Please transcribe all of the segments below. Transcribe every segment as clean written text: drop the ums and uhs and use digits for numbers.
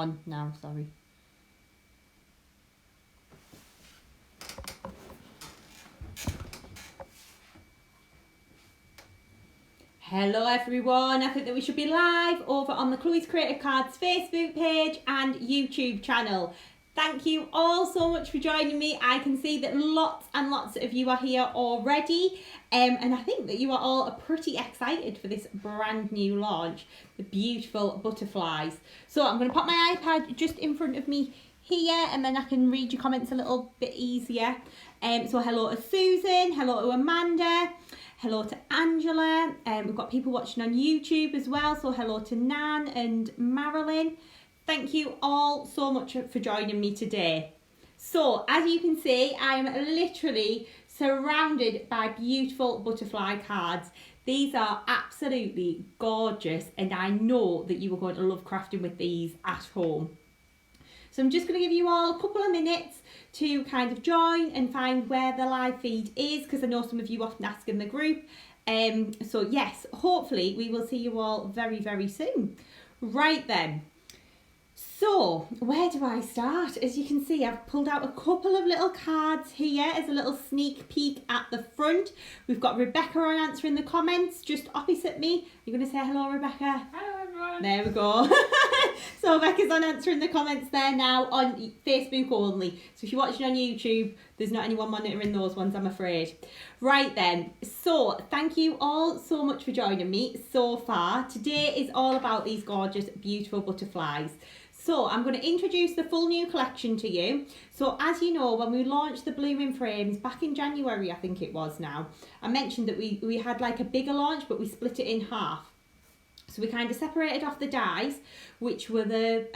on now, sorry. Hello everyone, I think that we should be live over on the Chloe's Creative Cards Facebook page and YouTube channel. Thank you all so much for joining me. I can see that lots and lots of you are here already, and I think that you are all pretty excited for this brand new launch, the beautiful butterflies. So I'm going to pop my iPad just in front of me here and then I can read your comments a little bit easier. So hello to Susan, hello to Amanda, hello to Angela, we've got people watching on YouTube as well, so hello to Nan and Marilyn. Thank you all so much for joining me today. So as you can see, I am literally surrounded by beautiful butterfly cards. These are absolutely gorgeous and I know that you are going to love crafting with these at home. So I'm just going to give you all a couple of minutes to kind of join and find where the live feed is, because I know some of you often ask in the group. So yes, hopefully we will see you all very, very soon. Right then. So where do I start? As you can see, I've pulled out a couple of little cards here as a little sneak peek at the front. We've got Rebecca on answering the comments just opposite me. You're going to say hello, Rebecca? Hello everyone. There we go. So Rebecca's on answering the comments there now on Facebook only. So if you're watching on YouTube, there's not anyone monitoring those ones, I'm afraid. Right then, so thank you all so much for joining me so far. Today is all about these gorgeous, beautiful butterflies. So I'm going to introduce the full new collection to you. So as you know, when we launched the Blooming Frames back in January, I think it was now, I mentioned that we had like a bigger launch, but we split it in half. So we kind of separated off the dies, which were the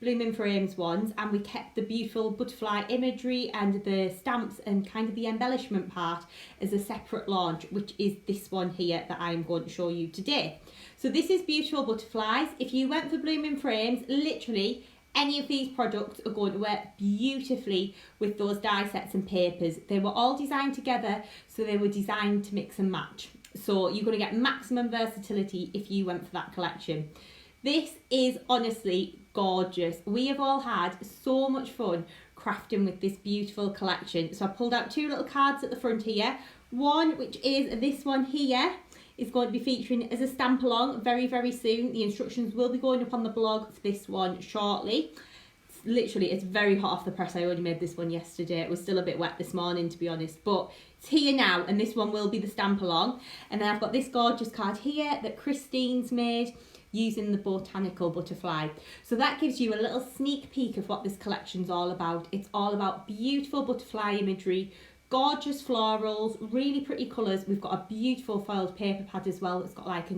Blooming Frames ones, and we kept the beautiful butterfly imagery and the stamps and kind of the embellishment part as a separate launch, which is this one here that I'm going to show you today. So this is beautiful butterflies. If you went for Blooming Frames, literally any of these products are going to work beautifully with those die sets and papers. They were all designed together, so they were designed to mix and match. So you're going to get maximum versatility if you went for that collection. This is honestly gorgeous. We have all had so much fun crafting with this beautiful collection. So I pulled out two little cards at the front here. One, which is this one here, is going to be featuring as a stamp along very, very soon. The instructions will be going up on the blog for this one shortly. Literally, it's very hot off the press. I only made this one yesterday. It was still a bit wet this morning, to be honest, but it's here now, and this one will be the stamp along. And then I've got this gorgeous card here that Christine's made using the Botanical butterfly. So that gives you a little sneak peek of what this collection's all about. It's all about beautiful butterfly imagery, gorgeous florals, really pretty colours. We've got a beautiful foiled paper pad as well. It's got like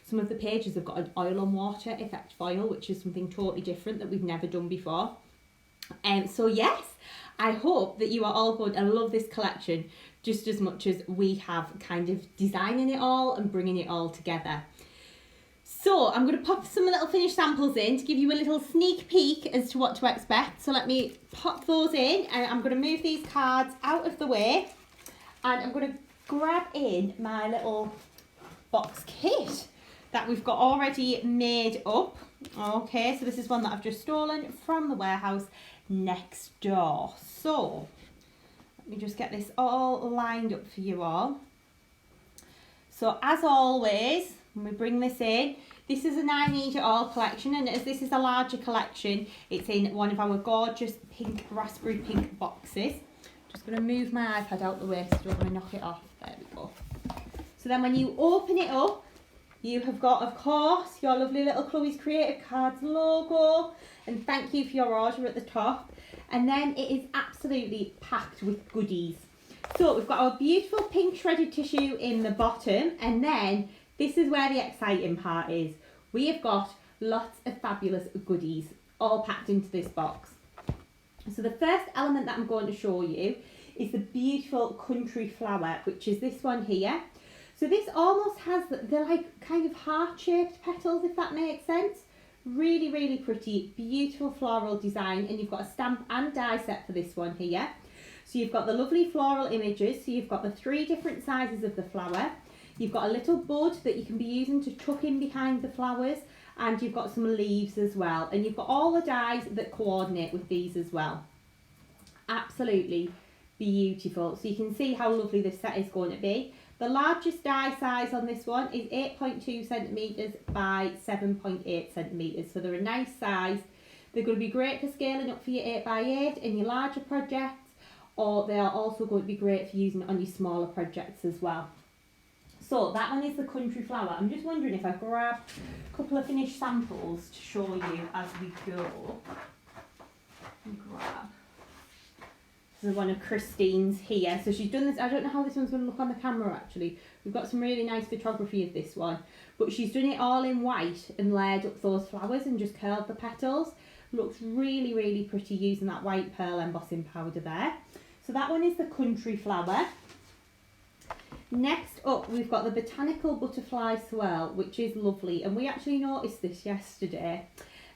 some of the pages have got an oil on water effect foil, which is something totally different that we've never done before. So yes, I hope that you are all going to love this collection just as much as we have kind of designing it all and bringing it all together. So I'm going to pop some little finished samples in to give you a little sneak peek as to what to expect. So let me pop those in, and I'm going to move these cards out of the way, and I'm going to grab in my little box kit that we've got already made up. Okay, so this is one that I've just stolen from the warehouse next door. So let me just get this all lined up for you all. So as always, when we bring this in, this is an I Need It All collection, and as this is a larger collection, it's in one of our gorgeous pink, raspberry pink boxes. Just going to move my iPad out the way so I don't want to knock it off. There we go. So then when you open it up, you have got, of course, your lovely little Chloe's Creative Cards logo, and thank you for your order at the top. And then it is absolutely packed with goodies. So we've got our beautiful pink shredded tissue in the bottom, and then this is where the exciting part is. We have got lots of fabulous goodies all packed into this box. So the first element that I'm going to show you is the beautiful country flower, which is this one here. So this almost has the like kind of heart-shaped petals, if that makes sense. Really, really pretty, beautiful floral design, and you've got a stamp and die set for this one here. So you've got the lovely floral images, so you've got the 3 different sizes of the flower. You've got a little bud that you can be using to tuck in behind the flowers, and you've got some leaves as well, and you've got all the dies that coordinate with these as well. Absolutely beautiful. So you can see how lovely this set is going to be. The largest die size on this one is 8.2 centimetres by 7.8 centimetres, so they're a nice size. They're going to be great for scaling up for your 8x8 and your larger projects, or they are also going to be great for using it on your smaller projects as well. So that one is the country flower. I'm just wondering if I grab a couple of finished samples to show you as we go. Grab. This is one of Christine's here. So she's done this. I don't know how this one's going to look on the camera actually. We've got some really nice photography of this one. But she's done it all in white and layered up those flowers and just curled the petals. Looks really, really pretty using that white pearl embossing powder there. So that one is the country flower. Next up, we've got the Botanical Butterfly Swirl, which is lovely. And we actually noticed this yesterday,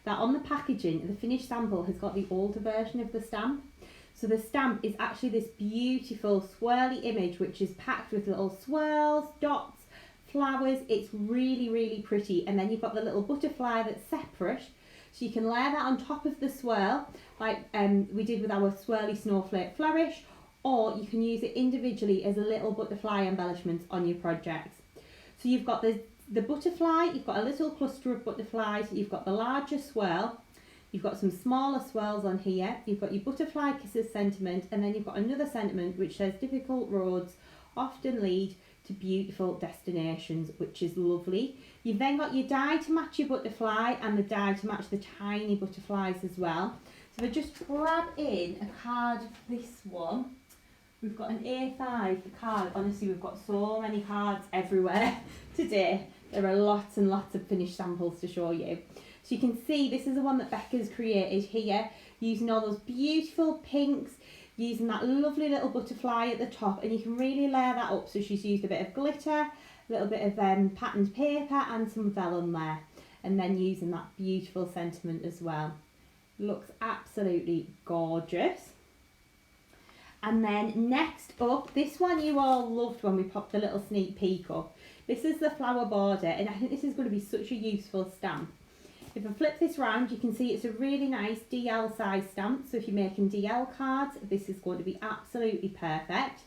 that on the packaging, the finished sample has got the older version of the stamp. So the stamp is actually this beautiful swirly image, which is packed with little swirls, dots, flowers. It's really, really pretty. And then you've got the little butterfly that's separate. So you can layer that on top of the swirl, like we did with our swirly snowflake flourish, or you can use it individually as a little butterfly embellishment on your projects. So you've got the butterfly, you've got a little cluster of butterflies, you've got the larger swirl, you've got some smaller swirls on here, you've got your butterfly kisses sentiment, and then you've got another sentiment which says difficult roads often lead to beautiful destinations, which is lovely. You've then got your die to match your butterfly and the die to match the tiny butterflies as well. So if I just grab in a card of this one, we've got an A5 card. Honestly, we've got so many cards everywhere today. There are lots and lots of finished samples to show you. So you can see this is the one that Becca's created here, using all those beautiful pinks, using that lovely little butterfly at the top, and you can really layer that up. So she's used a bit of glitter, a little bit of patterned paper and some vellum there, and then using that beautiful sentiment as well. Looks absolutely gorgeous. And then next up, this one you all loved when we popped a little sneak peek up. This is the flower border, and I think this is going to be such a useful stamp. If I flip this round, you can see it's a really nice DL size stamp. So if you're making DL cards, this is going to be absolutely perfect.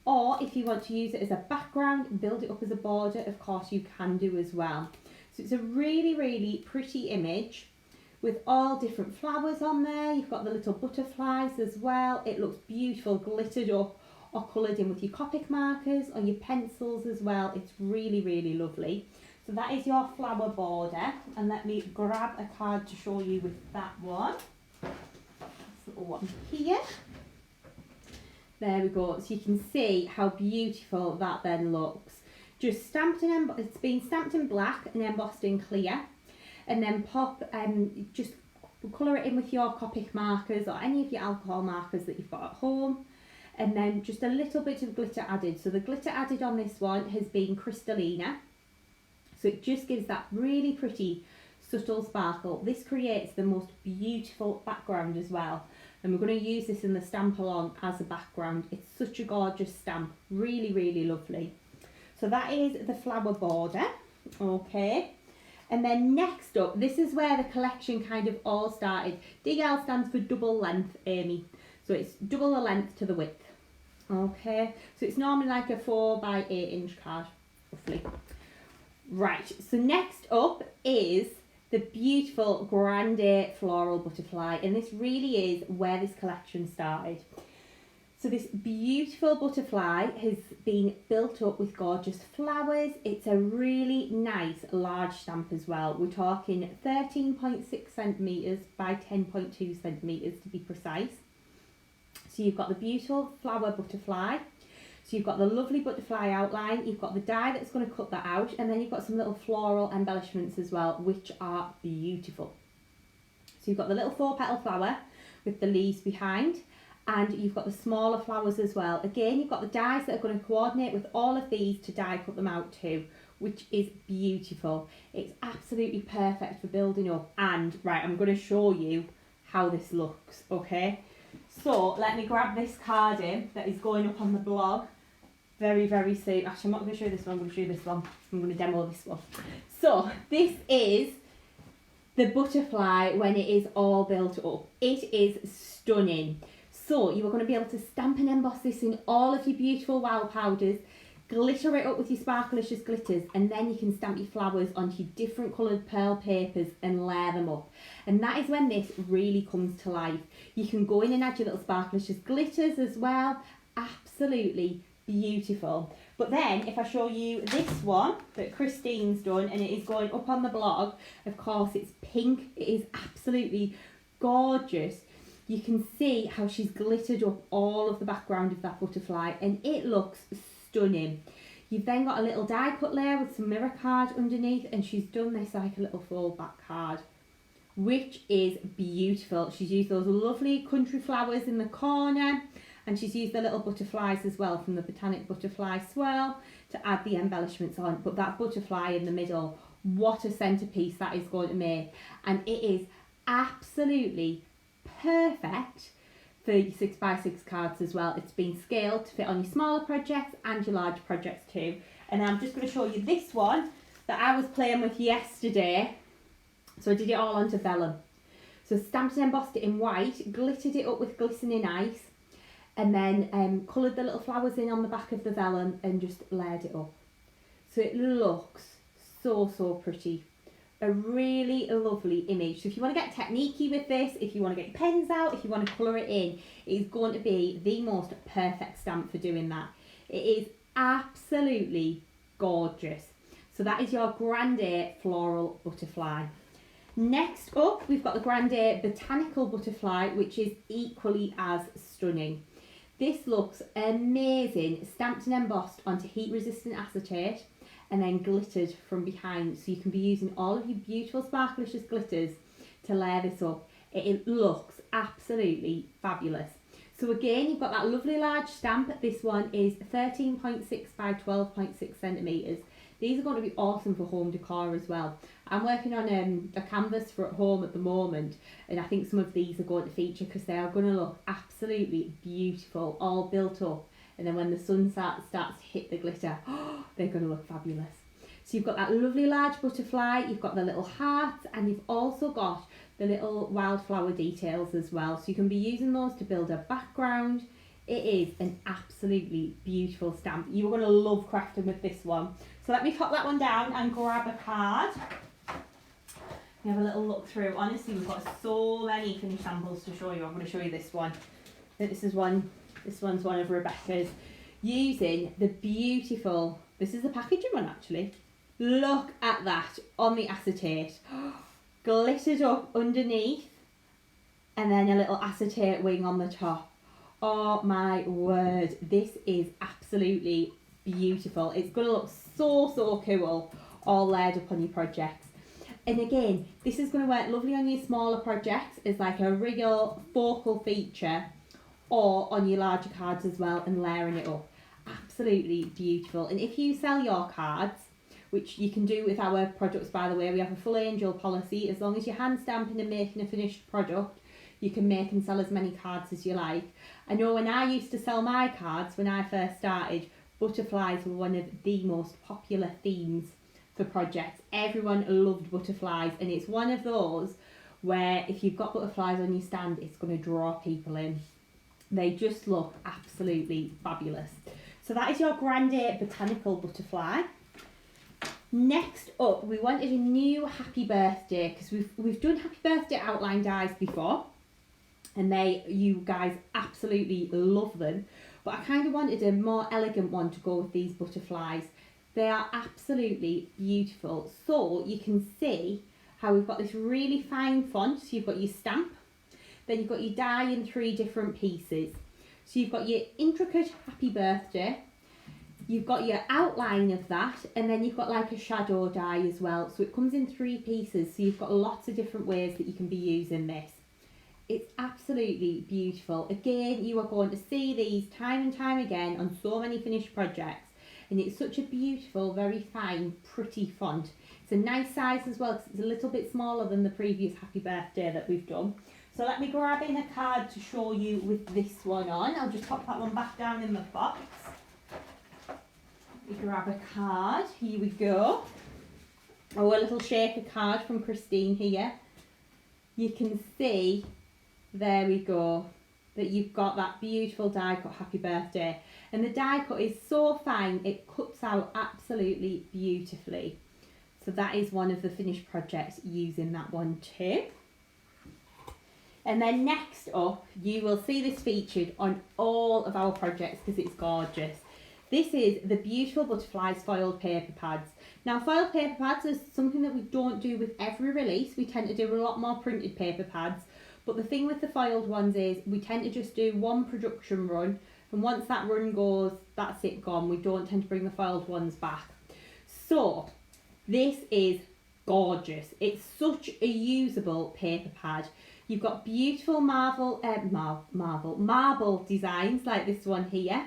Or if you want to use it as a background and build it up as a border, of course you can do as well. So it's a really, really pretty image with all different flowers on there. You've got the little butterflies as well. It looks beautiful, glittered up or coloured in with your Copic markers or your pencils as well. It's really, really lovely. So that is your flower border, and let me grab a card to show you with that one. This little one here. There we go. So you can see how beautiful that then looks. Just stamped and it's been stamped in black and embossed in clear, and then pop just colour it in with your Copic markers or any of your alcohol markers that you've got at home, and then just a little bit of glitter added. So the glitter added on this one has been Crystallina. So it just gives that really pretty subtle sparkle. This creates the most beautiful background as well. And we're going to use this in the stamp along as a background. It's such a gorgeous stamp. Really, really lovely. So that is the flower border. Okay. And then next up, this is where the collection kind of all started. DL stands for double length, Amy. So it's double the length to the width. Okay. So it's normally like a 4 by 8 inch card, roughly. Right, so next up is the beautiful Grande floral butterfly, and this really is where this collection started. So this beautiful butterfly has been built up with gorgeous flowers. It's a really nice large stamp as well. We're talking 13.6 centimetres by 10.2 centimetres to be precise. So you've got the beautiful flower butterfly. So you've got the lovely butterfly outline, you've got the die that's going to cut that out, and then you've got some little floral embellishments as well, which are beautiful. So you've got the little 4-petal flower with the leaves behind, and you've got the smaller flowers as well. Again, you've got the dies that are going to coordinate with all of these to die cut them out too, which is beautiful. It's absolutely perfect for building up, and right, I'm going to show you how this looks, okay? So let me grab this card in that is going up on the blog very, very soon. Actually, I'm not going to show this one, I'm going to show you this one. I'm going to demo this one. So this is the butterfly when it is all built up. It is stunning. So you are going to be able to stamp and emboss this in all of your beautiful wow powders, glitter it up with your Sparklicious glitters, and then you can stamp your flowers onto your different coloured pearl papers and layer them up. And that is when this really comes to life. You can go in and add your little Sparklicious glitters as well. Absolutely beautiful. But then if I show you this one that Christine's done, and it is going up on the blog, of course it's pink. It is absolutely gorgeous. You can see how she's glittered up all of the background of that butterfly, and it looks stunning. You've then got a little die cut layer with some mirror card underneath, and she's done this like a little fold back card, which is beautiful. She's used those lovely country flowers in the corner, and she's used the little butterflies as well from the Botanic Butterfly Swirl to add the embellishments on. But that butterfly in the middle, what a centerpiece that is going to make. And it is absolutely perfect for your 6x6 cards as well. It's been scaled to fit on your smaller projects and your larger projects too. And I'm just going to show you this one that I was playing with yesterday. So I did it all onto vellum. So stamped and embossed it in white, glittered it up with glistening ice, and then coloured the little flowers in on the back of the vellum and just layered it up. So it looks so pretty. A really lovely image. So if you want to get techniquey with this, if you want to get your pens out, if you want to colour it in, it is going to be the most perfect stamp for doing that. It is absolutely gorgeous. So that is your Grande Floral Butterfly. Next up, we've got the Grande Botanical Butterfly, which is equally as stunning. This looks amazing, stamped and embossed onto heat resistant acetate and then glittered from behind. So you can be using all of your beautiful Sparklicious glitters to layer this up. It looks absolutely fabulous. So again, you've got that lovely large stamp. This one is 13.6 by 12.6 centimetres. These are going to be awesome for home decor as well. I'm working on a canvas for at home at the moment, and I think some of these are going to feature because they are going to look absolutely beautiful, all built up. And then when the sun starts to hit the glitter, they're going to look fabulous. So you've got that lovely large butterfly, you've got the little hearts, and you've also got the little wildflower details as well. So you can be using those to build a background. It is an absolutely beautiful stamp. You're going to love crafting with this one. So let me pop that one down and grab a card. We have a little look through. Honestly, we've got so many finished samples to show you. I'm going to show you this one. This one's one of Rebecca's, using the beautiful, this is the packaging one actually. Look at that on the acetate. Glittered up underneath, and then a little acetate wing on the top. Oh my word, this is absolutely beautiful. It's going to look so cool, all layered up on your projects. And again, this is going to work lovely on your smaller projects as like a real focal feature, or on your larger cards as well, and layering it up. Absolutely beautiful. And if you sell your cards, which you can do with our products, by the way, we have a full angel policy. As long as you're hand stamping and making a finished product, you can make and sell as many cards as you like. I know when I used to sell my cards, when I first started, butterflies were one of the most popular themes for projects. Everyone loved butterflies, and it's one of those where if you've got butterflies on your stand, it's going to draw people in. They just look absolutely fabulous. So that is your Grande Botanical Butterfly. Next up, we wanted a new happy birthday, because we've done happy birthday outline dies before, and you guys absolutely love them. But I kind of wanted a more elegant one to go with these butterflies. They are absolutely beautiful. So you can see how we've got this really fine font. So you've got your stamp, then you've got your die in 3 different pieces. So you've got your intricate happy birthday, you've got your outline of that, and then you've got like a shadow die as well. So it comes in 3 pieces, so you've got lots of different ways that you can be using this. It's absolutely beautiful. Again, you are going to see these time and time again on so many finished projects, and it's such a beautiful, very fine, pretty font. It's a nice size as well, because it's a little bit smaller than the previous happy birthday that we've done. So let me grab in a card to show you with this one on. I'll just pop that one back down in the box. We grab a card. Here we go. Oh, a little shaker card from Christine here. you can see, there we go, that you've got that beautiful die cut happy birthday. And the die cut is so fine, it cuts out absolutely beautifully. So that is one of the finished projects using that one too. And then next up, you will see this featured on all of our projects because it's gorgeous. This is the beautiful Butterflies foiled paper pads. Now, foiled paper pads is something that we don't do with every release. We tend to do a lot more printed paper pads. But the thing with the foiled ones is we tend to just do one production run. And once that run goes, that's it, gone. We don't tend to bring the foiled ones back. So, this is gorgeous. It's such a usable paper pad. You've got beautiful marble designs like this one here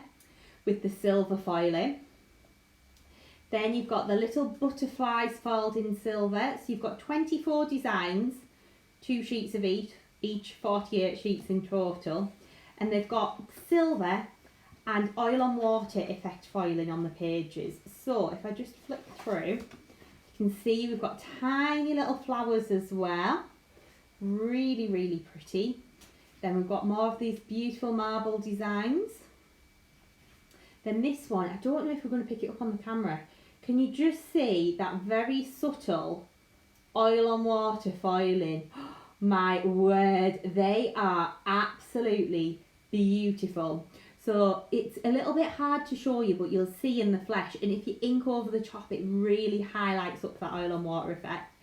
with the silver foiling. Then you've got the little butterflies foiled in silver. So you've got 24 designs, 2 sheets of each 48 sheets in total. And they've got silver and oil on water effect foiling on the pages. So if I just flick through, you can see we've got tiny little flowers as well. Really, really pretty. Then we've got more of these beautiful marble designs. Then this one, I don't know if we're going to pick it up on the camera. Can you just see that very subtle oil on water foiling? My word, they are absolutely beautiful. So it's a little bit hard to show you, but you'll see in the flesh. And if you ink over the top, it really highlights up that oil on water effect.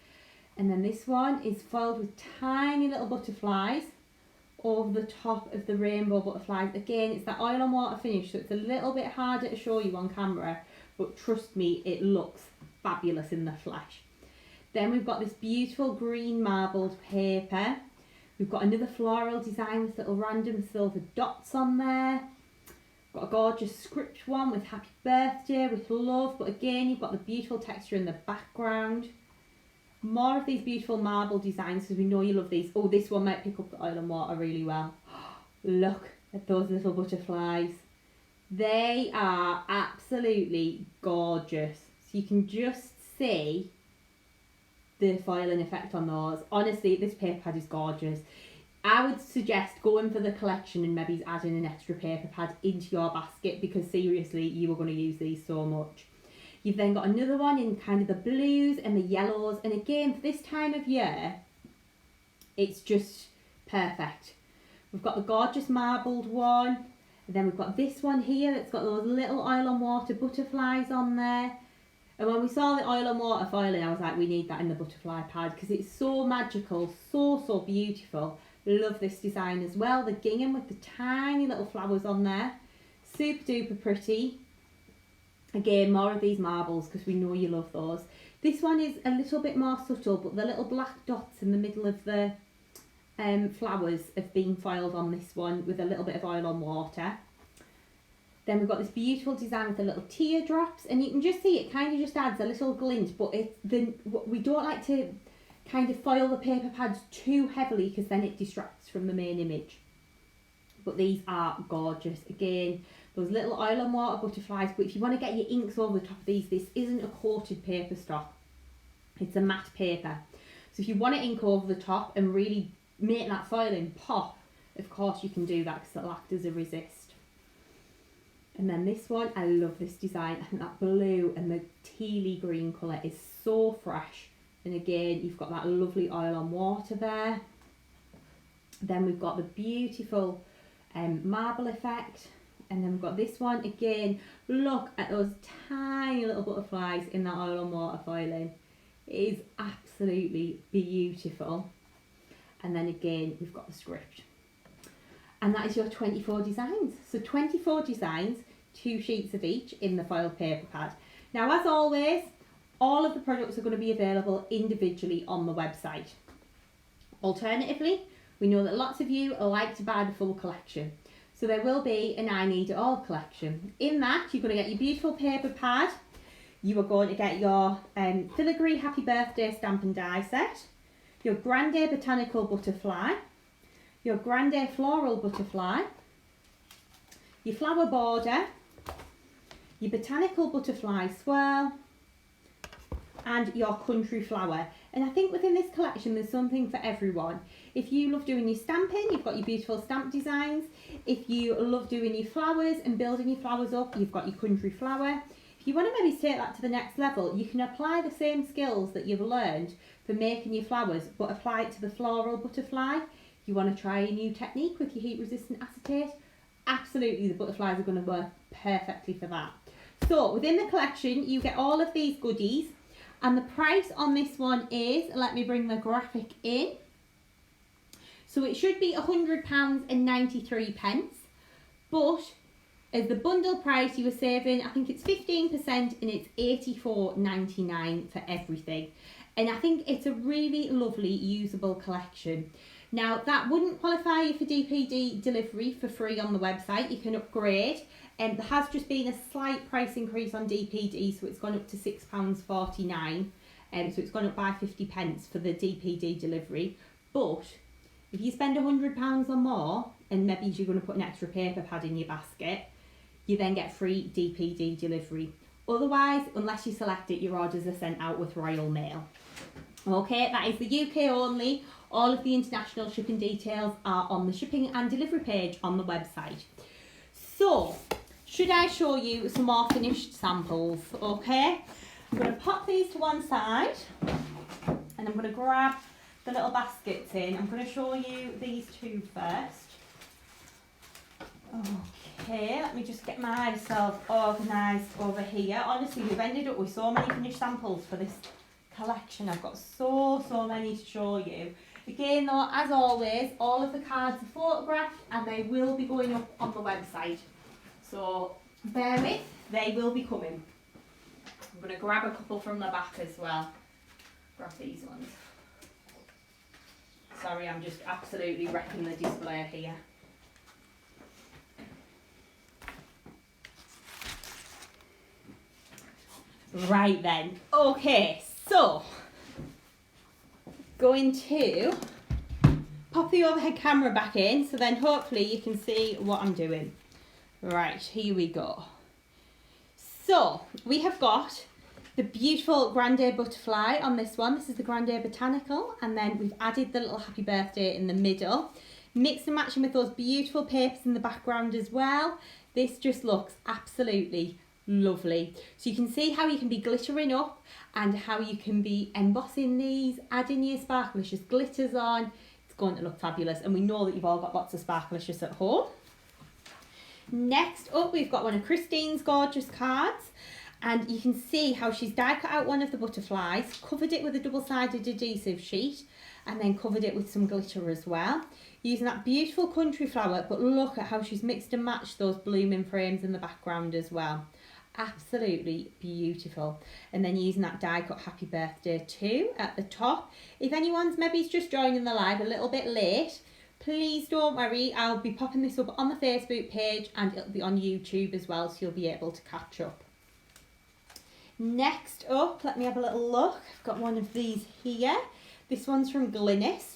And then this one is foiled with tiny little butterflies over the top of the rainbow butterflies. Again, it's that oil on water finish, so it's a little bit harder to show you on camera, but trust me, it looks fabulous in the flesh. Then we've got this beautiful green marbled paper. We've got another floral design with little random silver dots on there. Got a gorgeous script one with happy birthday, with love, but again, you've got the beautiful texture in the background. More of these beautiful marble designs because we know you love these. Oh, this one might pick up the oil and water really well. Look at those little butterflies. They are absolutely gorgeous. So you can just see the foiling effect on those. Honestly, this paper pad is gorgeous. I would suggest going for the collection and maybe adding an extra paper pad into your basket because seriously, you are going to use these so much. You've then got another one in kind of the blues and the yellows. And again, for this time of year, it's just perfect. We've got the gorgeous marbled one. And then we've got this one here that's got those little oil on water butterflies on there. And when we saw the oil and water foiling, I was like, we need that in the butterfly pad because it's so magical, so beautiful. Love this design as well. The gingham with the tiny little flowers on there. Super duper pretty. Again, more of these marbles because we know you love those. This one is a little bit more subtle, but the little black dots in the middle of the flowers have been foiled on this one with a little bit of oil on water. Then we've got this beautiful design with the little teardrops, and you can just see it kind of just adds a little glint, but we don't like to kind of foil the paper pads too heavily because then it distracts from the main image. But these are gorgeous. Again, those little oil and water butterflies, but if you want to get your inks over the top of these, this isn't a coated paper stock. It's a matte paper. So if you want to ink over the top and really make that foiling pop, of course you can do that because it'll act as a resist. And then this one, I love this design. I think that blue and the tealy green colour is so fresh. And again, you've got that lovely oil on water there. Then we've got the beautiful marble effect. And then we've got this one again. Look at those tiny little butterflies in that oil and water foiling. It is absolutely beautiful. And then again, we've got the script. And that is your 24 designs. So 24 designs, 2 sheets of each in the foiled paper pad. Now, as always, all of the products are going to be available individually on the website. Alternatively, we know that lots of you like to buy the full collection. So there will be an I Need It All collection. In that, you're going to get your beautiful paper pad. You are going to get your Filigree Happy Birthday stamp and die set, your Grande Botanical Butterfly, your Grande Floral Butterfly, your Flower Border, your Botanical Butterfly Swirl, and your Country Flower. And I think within this collection there's something for everyone. If you love doing your stamping, you've got your beautiful stamp designs. If you love doing your flowers and building your flowers up, you've got your country flower. If you want to maybe take that to the next level, you can apply the same skills that you've learned for making your flowers, but apply it to the floral butterfly. You want to try a new technique with your heat resistant acetate, absolutely the butterflies are going to work perfectly for that. So within the collection you get all of these goodies, and the price on this one is, let me bring the graphic in, so it should be £100.93, but as the bundle price you were saving, I think it's 15% and it's £84.99 for everything. And I think it's a really lovely usable collection. Now that wouldn't qualify you for DPD delivery for free on the website. You can upgrade, and there has just been a slight price increase on DPD, so it's gone up to £6.49, so it's gone up by 50p for the DPD delivery. But if you spend £100 or more, and maybe you're going to put an extra paper pad in your basket, you then get free DPD delivery. Otherwise, unless you select it, your orders are sent out with Royal Mail. Okay, that is the UK only. All of the international shipping details are on the shipping and delivery page on the website. So, should I show you some more finished samples? Okay, I'm going to pop these to one side and I'm going to grab the little baskets in. I'm going to show you these two first. Okay, let me just get myself organised over here. Honestly, we've ended up with so many finished samples for this collection. I've got so many to show you. Again though, as always, all of the cards are photographed and they will be going up on the website. So bear with, they will be coming. I'm going to grab a couple from the back as well. Grab these ones. Sorry, I'm just absolutely wrecking the display here. Right then, okay, so going to pop the overhead camera back in so then hopefully you can see what I'm doing. Right, here we go. So we have got the beautiful Grande butterfly on this one. This is the Grande Botanical, and then we've added the little happy birthday in the middle. Mixed and matching with those beautiful papers in the background as well. This just looks absolutely lovely. So you can see how you can be glittering up and how you can be embossing these, adding your sparklicious glitters on. It's going to look fabulous, and we know that you've all got lots of sparklicious at home. Next up we've got one of Christine's gorgeous cards, and you can see how she's die cut out one of the butterflies, covered it with a double-sided adhesive sheet, and then covered it with some glitter as well, using that beautiful country flower. But look at how she's mixed and matched those blooming frames in the background as well. Absolutely beautiful. And then using that die cut happy birthday too at the top. If anyone's maybe just joining the live a little bit late, please don't worry, I'll be popping this up on the Facebook page and it'll be on YouTube as well, so you'll be able to catch up. Next up, let me have a little look. I've got one of these here. This one's from Glynis,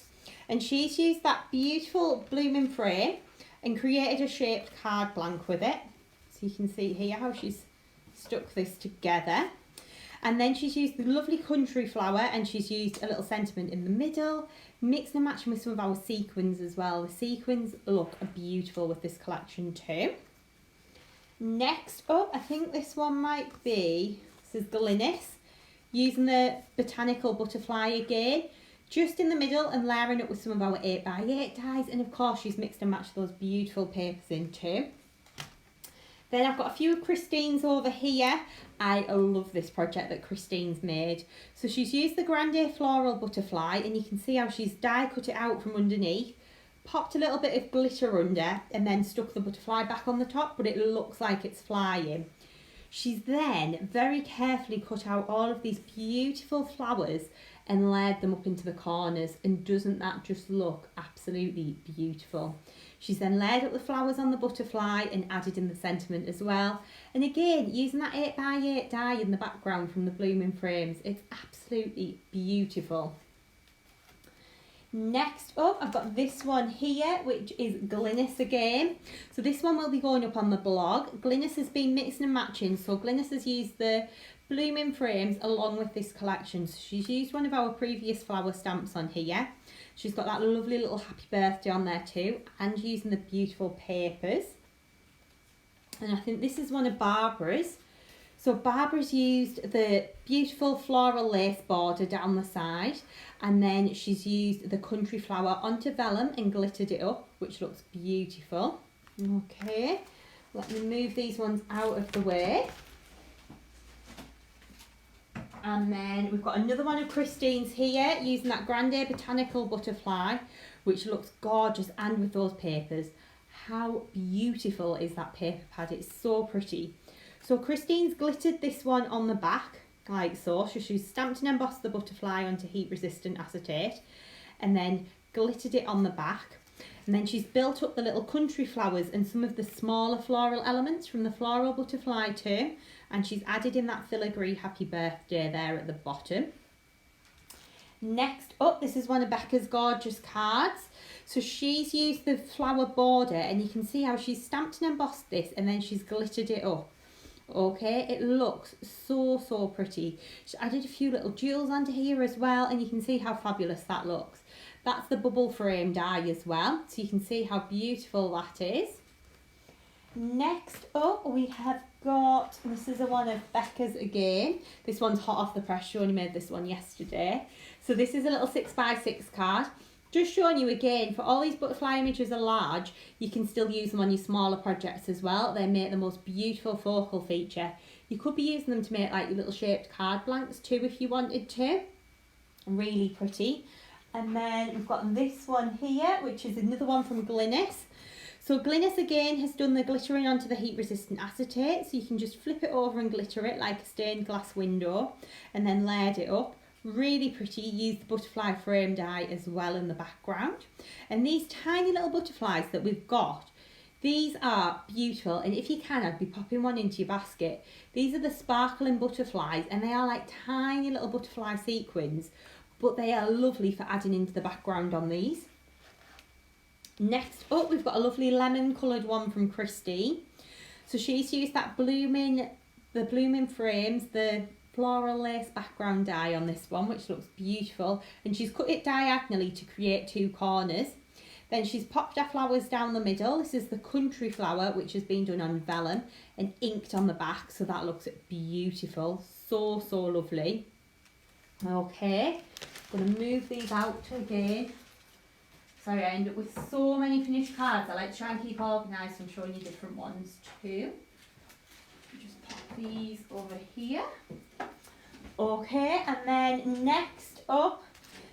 and she's used that beautiful blooming frame and created a shaped card blank with it. So you can see here how she's stuck this together. And then she's used the lovely country flower, and she's used a little sentiment in the middle, mixed and matching with some of our sequins as well. The sequins look beautiful with this collection too. Next up, I think this one might be, this is Glynis, using the Botanical butterfly again, just in the middle and layering it with some of our 8x8 dies, and of course she's mixed and matched those beautiful papers in too. Then I've got a few of Christine's over here. I love this project that Christine's made. So she's used the Grande floral butterfly, and you can see how she's die cut it out from underneath, popped a little bit of glitter under, and then stuck the butterfly back on the top, but it looks like it's flying. She's then very carefully cut out all of these beautiful flowers and layered them up into the corners, and doesn't that just look absolutely beautiful? She's then layered up the flowers on the butterfly and added in the sentiment as well. And again, using that 8x8 die in the background from the blooming frames, it's absolutely beautiful. Next up, I've got this one here, which is Glynis again. So this one will be going up on the blog. Glynis has been mixing and matching. So Glynis has used the blooming frames along with this collection. So she's used one of our previous flower stamps on here. She's got that lovely little happy birthday on there too, and using the beautiful papers. And I think this is one of Barbara's. So Barbara's used the beautiful floral lace border down the side, and then she's used the country flower onto vellum and glittered it up, which looks beautiful. Okay, let me move these ones out of the way. And then we've got another one of Christine's here, using that Grande Botanical butterfly, which looks gorgeous, and with those papers. How beautiful is that paper pad? It's so pretty. So Christine's glittered this one on the back, like so. So she's stamped and embossed the butterfly onto heat resistant acetate, and then glittered it on the back. And then she's built up the little country flowers and some of the smaller floral elements from the floral butterfly too. And she's added in that filigree happy birthday there at the bottom. Next up, this is one of Becca's gorgeous cards. So she's used the flower border, and you can see how she's stamped and embossed this, and then she's glittered it up. Okay, it looks so pretty. She added a few little jewels onto here as well, and you can see how fabulous that looks. That's the bubble frame die as well, so you can see how beautiful that is. Next up, we have got, this is a one of Becca's again. This one's hot off the press. She only made this one yesterday. So this is a little 6x6 card. Just showing you again, for all these butterfly images are large, you can still use them on your smaller projects as well. They make the most beautiful focal feature. You could be using them to make like your little shaped card blanks too if you wanted to. Really pretty. And then we've got this one here, which is another one from Glynis. So Glynis again has done the glittering onto the heat resistant acetate, so you can just flip it over and glitter it like a stained glass window, and then layered it up. Really pretty. Use the butterfly frame die as well in the background. And these tiny little butterflies that we've got, these are beautiful, and if you can, I'd be popping one into your basket. These are the sparkling butterflies, and they are like tiny little butterfly sequins, but they are lovely for adding into the background on these. Next up, we've got a lovely lemon coloured one from Christine. So she's used that blooming frames, the floral lace background die on this one, which looks beautiful, and she's cut it diagonally to create two corners. Then she's popped her flowers down the middle. This is the country flower, which has been done on vellum and inked on the back, so that looks beautiful. So lovely. Okay, I'm going to move these out again. Sorry, I end up with so many finished cards. I like to try and keep organised, so I'm showing you different ones too. Just pop these over here. Okay, and then next up,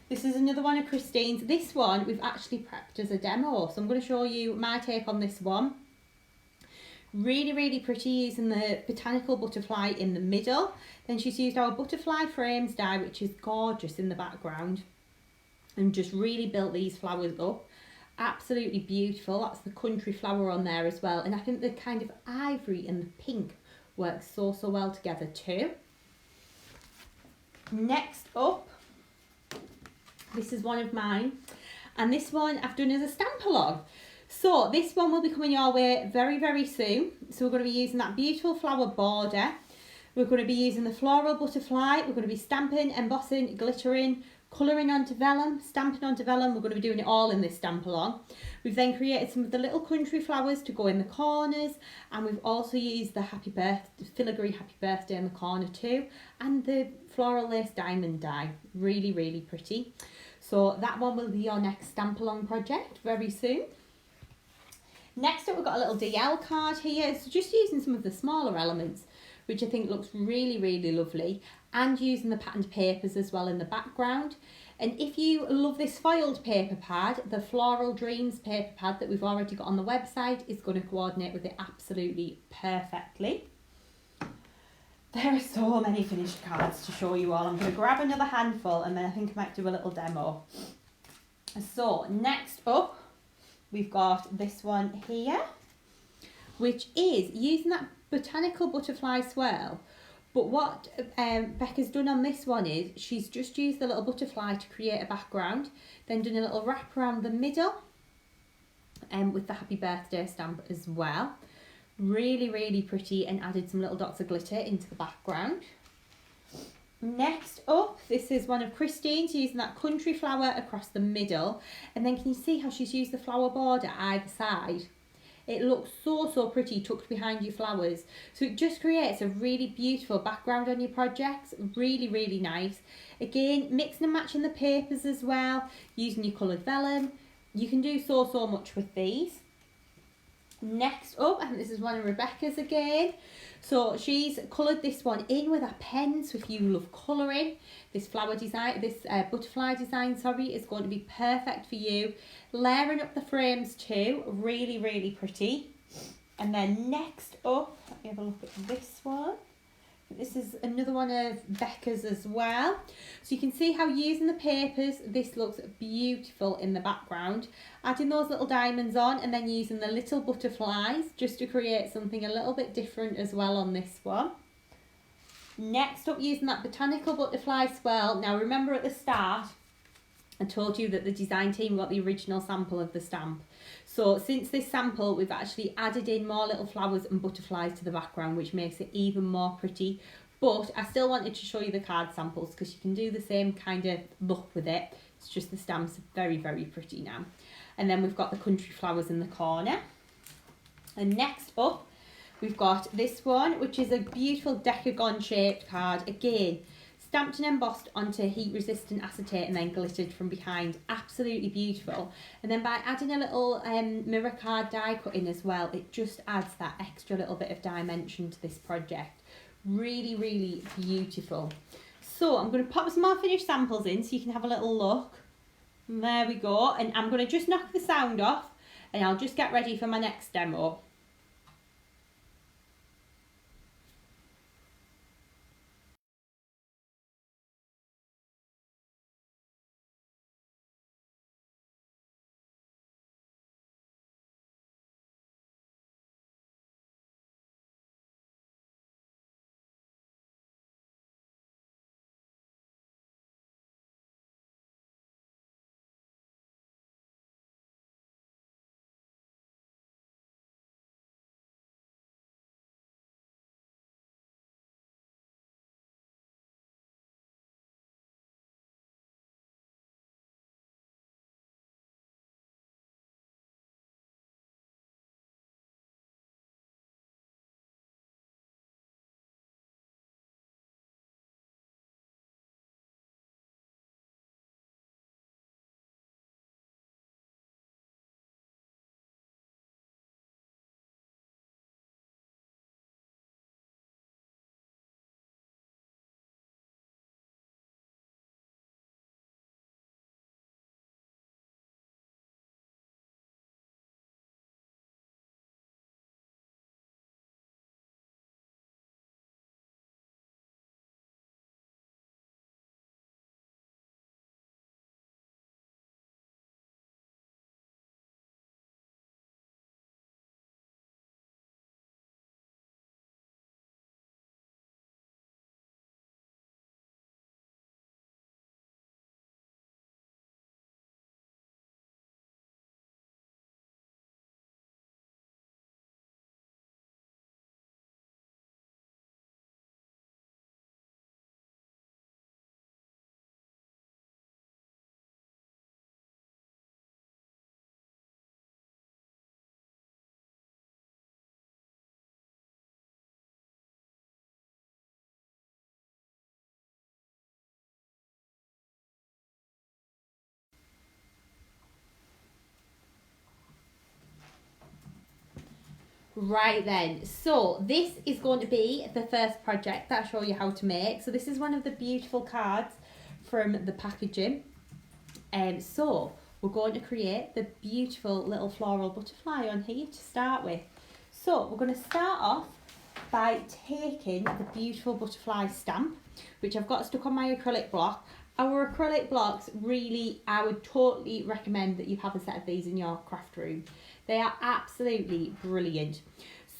this is another one of Christine's. This one we've actually prepped as a demo, so I'm going to show you my take on this one. Really pretty, using the botanical butterfly in the middle. Then she's used our butterfly frames die, which is gorgeous in the background, and just really built these flowers up. Absolutely beautiful. That's the country flower on there as well, and I think the kind of ivory and the pink works so well together too. Next up, this is one of mine, and this one I've done as a stamp along. So this one will be coming your way very soon. So we're going to be using that beautiful flower border. We're going to be using the floral butterfly. We're going to be stamping, embossing, glittering, colouring onto vellum, stamping onto vellum. We're going to be doing it all in this stamp along. We've then created some of the little country flowers to go in the corners, and we've also used the filigree happy birthday in the corner too, and the floral lace diamond die. Really pretty. So that one will be your next stamp along project very soon. Next up, we've got a little DL card here. So just using some of the smaller elements, which I think looks really lovely, and using the patterned papers as well in the background. And if you love this foiled paper pad, the Floral Dreams paper pad that we've already got on the website is going to coordinate with it absolutely perfectly. There are so many finished cards to show you all. I'm going to grab another handful, and then I think I might do a little demo. So next up, we've got this one here, which is using that Botanical butterfly swirl. But what Becca's done on this one is she's just used the little butterfly to create a background, then done a little wrap around the middle with the happy birthday stamp as well. Really pretty, and added some little dots of glitter into the background. Next up, this is one of Christine's, using that country flower across the middle. And then can you see how she's used the flower border either side? It looks so pretty tucked behind your flowers. So it just creates a really beautiful background on your projects. Really nice. Again, mixing and matching the papers as well, using your coloured vellum. You can do so much with these. Next up, I think this is one of Rebecca's again. So she's coloured this one in with a pen. So if you love colouring, this flower design, this butterfly design, sorry, is going to be perfect for you. Layering up the frames too, really pretty. And then next up, let me have a look at this one. This is another one of Becca's as well. So you can see how using the papers, this looks beautiful in the background. Adding those little diamonds on and then using the little butterflies just to create something a little bit different as well on this one. Next up, using that Botanical butterfly swirl. Now remember at the start, I told you that the design team got the original sample of the stamp. So since this sample, we've actually added in more little flowers and butterflies to the background, which makes it even more pretty. But I still wanted to show you the card samples because you can do the same kind of look with it. It's just the stamp's very pretty now. And then we've got the country flowers in the corner. And next up, we've got this one, which is a beautiful decagon shaped card. Again, stamped and embossed onto heat resistant acetate and then glittered from behind. Absolutely beautiful. And then by adding a little mirror card die cut in as well, it just adds that extra little bit of dimension to this project. Really beautiful. So I'm going to pop some more finished samples in so you can have a little look. And there we go. And I'm going to just knock the sound off and I'll just get ready for my next demo. Right then, so this is going to be the first project that I show you how to make. So this is one of the beautiful cards from the packaging. So we're going to create the beautiful little floral butterfly on here to start with. So we're going to start off by taking the beautiful butterfly stamp, which I've got stuck on my acrylic block. Our acrylic blocks, really, I would totally recommend that you have a set of these in your craft room. They are absolutely brilliant.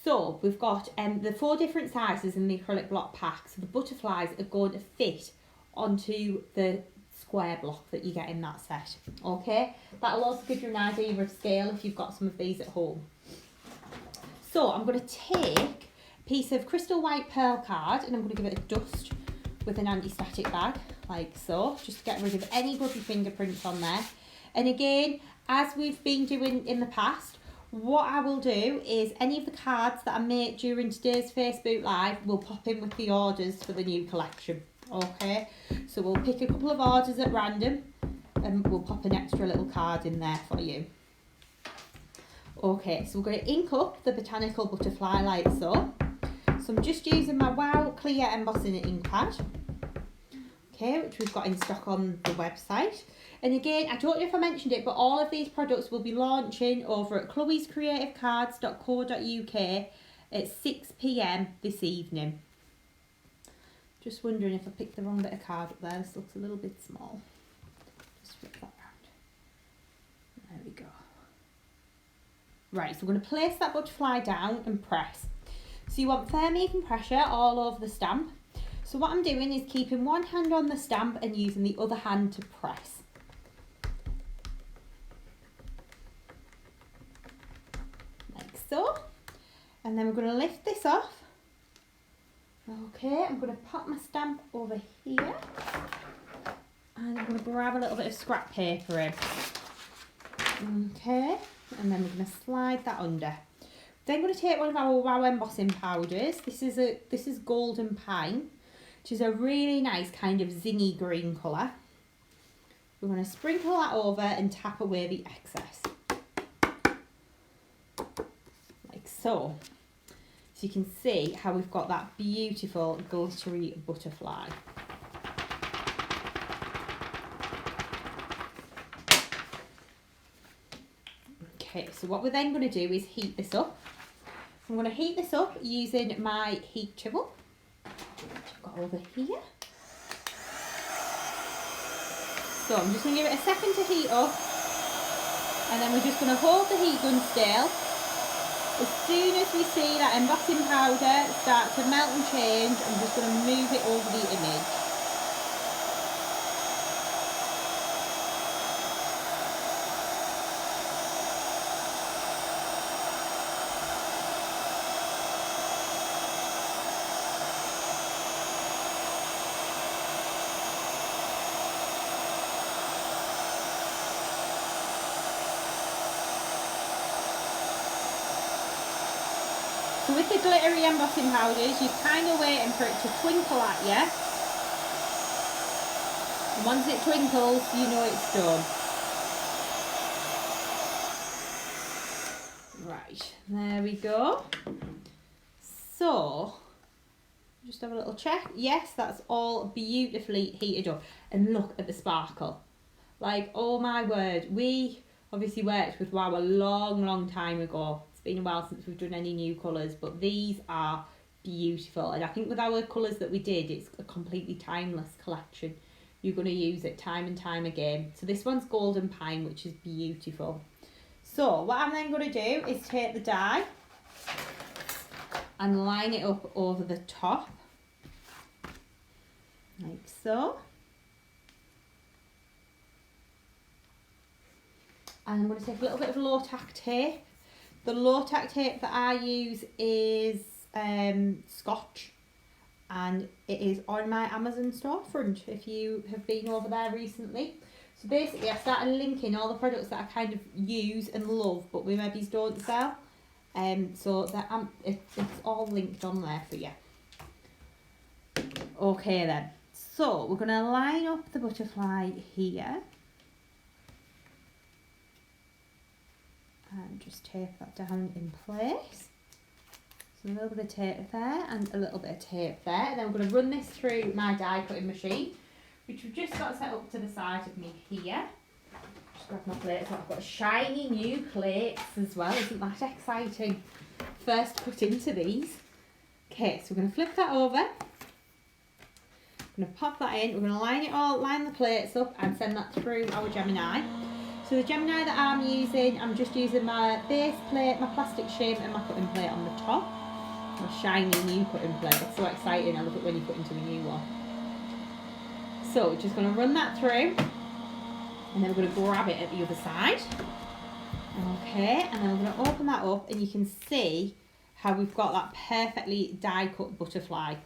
So we've got the 4 different sizes in the acrylic block pack. So the butterflies are going to fit onto the square block that you get in that set. Okay, that'll also give you an idea of scale if you've got some of these at home. So I'm going to take a piece of crystal white pearl card and I'm going to give it a dust with an anti-static bag, like so, just to get rid of any grubby fingerprints on there. And again, as we've been doing in the past, what I will do is any of the cards that I make during today's Facebook Live will pop in with the orders for the new collection. Okay, so we'll pick a couple of orders at random and we'll pop an extra little card in there for you. Okay, so we're going to ink up the Botanical butterfly like so. So I'm just using my Wow Clear embossing ink pad. Okay, which we've got in stock on the website. And again, I don't know if I mentioned it, but all of these products will be launching over at chloescreativecards.co.uk at 6 p.m. this evening. Just wondering if I picked the wrong bit of card up there. This looks a little bit small. Just flip that round. There we go. Right, so we're going to place that butterfly down and press. So you want firm even pressure all over the stamp. So what I'm doing is keeping one hand on the stamp and using the other hand to press. So, and then we're going to lift this off. Okay, I'm going to pop my stamp over here and I'm going to grab a little bit of scrap paper in. Okay, and then we're going to slide that under. Then I'm going to take one of our Wow embossing powders. This is Golden Pine, which is a really nice kind of zingy green colour. We're going to sprinkle that over and tap away the excess. So you can see how we've got that beautiful glittery butterfly. Okay, so what we're then going to do is heat this up. I'm going to heat this up using my heat tool, which I've got over here. So I'm just going to give it a second to heat up, and then we're just going to hold the heat gun still. As soon as we see that embossing powder start to melt and change, I'm just going to move it over the image. So with the glittery embossing powders, you're kind of waiting for it to twinkle at you. And once it twinkles, you know it's done. Right, there we go. So, just have a little check. Yes, that's all beautifully heated up. And look at the sparkle. Like, oh my word, we obviously worked with Wow a long time ago. It's been a while since we've done any new colours, but these are beautiful. And I think with our colours that we did, it's a completely timeless collection. You're going to use it time and time again. So this one's Golden Pine, which is beautiful. So what I'm then going to do is take the die and line it up over the top, like so. And I'm going to take a little bit of low tack tape. The low tack tape that I use is Scotch, and it is on my Amazon storefront if you have been over there recently. So basically I started linking all the products that I kind of use and love but we maybe don't sell, so that it's all linked on there for you. Okay then, so we're going to line up the butterfly here. And just tape that down in place. So a little bit of tape there and a little bit of tape there. And then we're going to run this through my die cutting machine, which we've just got set up to the side of me here. Just grab my plates. So I've got shiny new plates as well. Isn't that exciting? First cut into these. Okay, so we're going to flip that over. I'm going to pop that in. We're going to line the plates up and send that through our Gemini. So the Gemini that I'm using, I'm just using my base plate, my plastic shim and my cutting plate on the top. My shiny new cutting plate. It's so exciting. I love it when you put into the new one. So we're just going to run that through. And then we're going to grab it at the other side. Okay, and then we're going to open that up and you can see how we've got that perfectly die cut butterfly.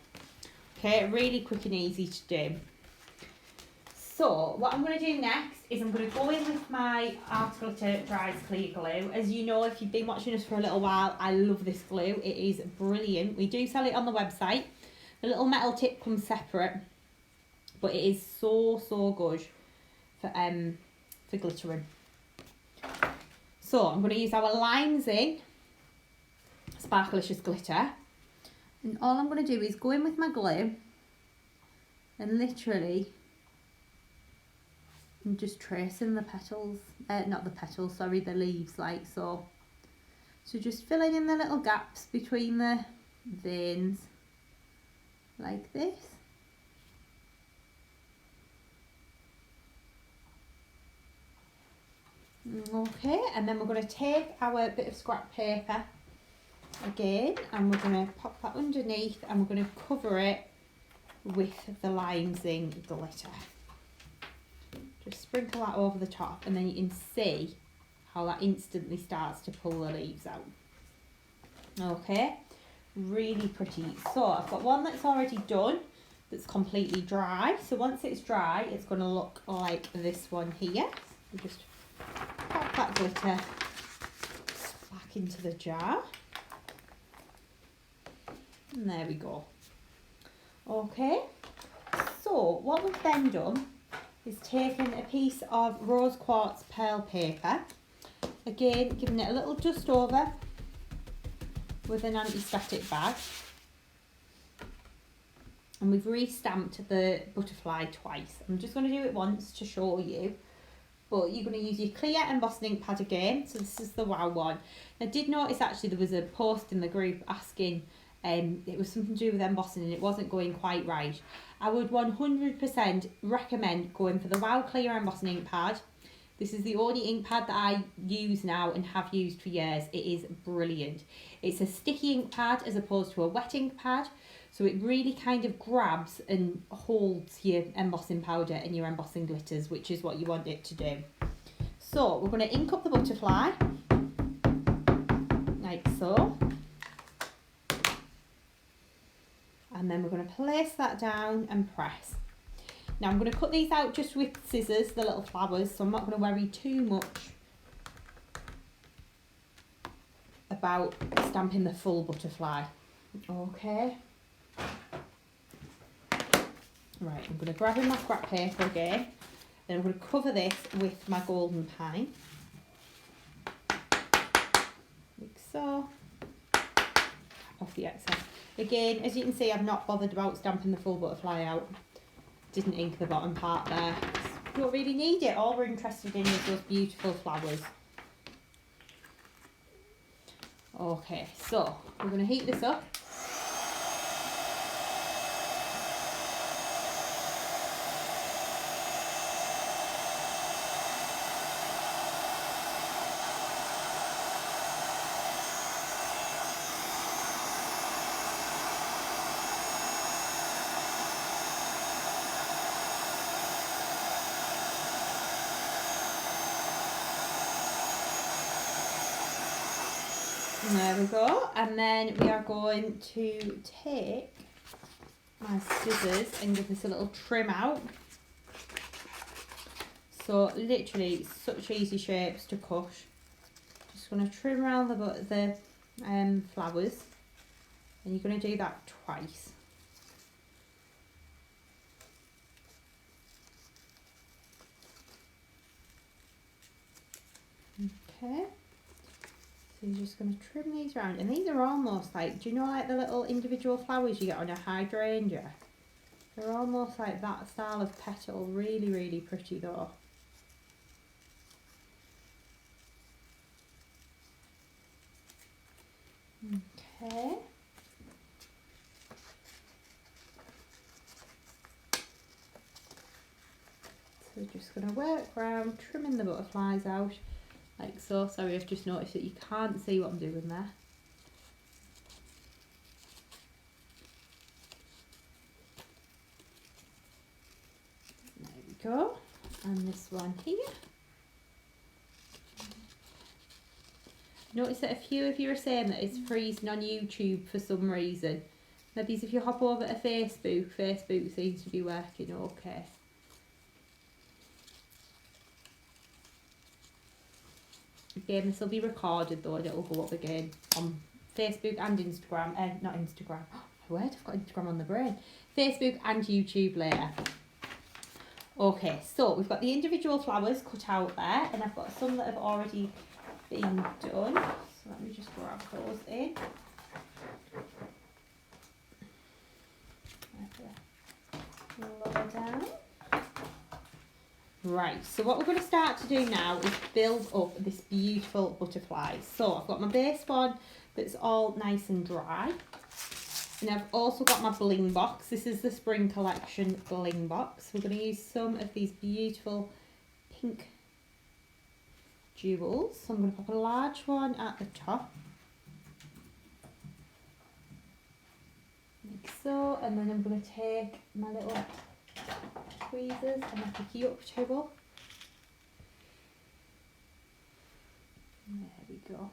Okay, really quick and easy to do. So what I'm going to do next is I'm going to go in with my Art Glitter Dries Clear Glue. As you know, if you've been watching us for a little while, I love this glue. It is brilliant. We do sell it on the website. The little metal tip comes separate, but it is so good for glittering. So I'm going to use our Limes In Sparklicious Glitter, and all I'm going to do is go in with my glue and literally I'm just tracing the petals, not the petals, sorry, the leaves, like so. So just filling in the little gaps between the veins, like this. Okay, and then we're going to take our bit of scrap paper again, and we're going to pop that underneath, and we're going to cover it with the Limes In glitter. Just sprinkle that over the top, and then you can see how that instantly starts to pull the leaves out. Okay, really pretty. So I've got one that's already done, that's completely dry. So once it's dry, it's going to look like this one here. So just pop that glitter back into the jar. And there we go. Okay, so what we've then done is taken a piece of rose quartz pearl paper, again giving it a little dust over with an anti-static bag, and we've re-stamped the butterfly twice. I'm just going to do it once to show you, but you're going to use your clear embossing ink pad again. So this is the Wow one. I did notice actually there was a post in the group asking it was something to do with embossing and it wasn't going quite right. I would 100% recommend going for the Wow Clear embossing ink pad. This is the only ink pad that I use now and have used for years. It is brilliant. It's a sticky ink pad as opposed to a wet ink pad, so it really kind of grabs and holds your embossing powder and your embossing glitters, which is what you want it to do. So we're going to ink up the butterfly like so. And then we're going to place that down and press. Now I'm going to cut these out just with scissors, the little flowers, so I'm not going to worry too much about stamping the full butterfly. Okay. Right, I'm going to grab in my scrap paper again, then I'm going to cover this with my golden pine, like so. Off the excess. Again, as you can see, I've not bothered about stamping the full butterfly out. Didn't ink the bottom part there. Don't really need it. All we're interested in is those beautiful flowers. Okay, so we're going to heat this up. There we go, and then we are going to take my scissors and give this a little trim out. So literally such easy shapes to cut. Just going to trim around the flowers, and you're going to do that twice. Okay. So you're just going to trim these around, and these are almost like, do you know like the little individual flowers you get on a hydrangea? They're almost like that style of petal. Really, really pretty though. Okay. So just going to work around, trimming the butterflies out. Like so. Sorry, I've just noticed that you can't see what I'm doing there. There we go. And this one here. Notice that a few of you are saying that it's freezing on YouTube for some reason. Maybe if you hop over to Facebook seems to be working okay. Again, this will be recorded though, and it'll go up again on Facebook and Instagram. Not Instagram. Oh, my word, I've got Instagram on the brain. Facebook and YouTube later. Okay, so we've got the individual flowers cut out there, and I've got some that have already been done. So let me just grab those in. Lower down. Right, so what we're going to start to do now is build up this beautiful butterfly. So I've got my base one that's all nice and dry. And I've also got my bling box. This is the Spring Collection bling box. We're going to use some of these beautiful pink jewels. So I'm going to pop a large one at the top. Like so. And then I'm going to take my little tweezers and my picky up tool. There we go.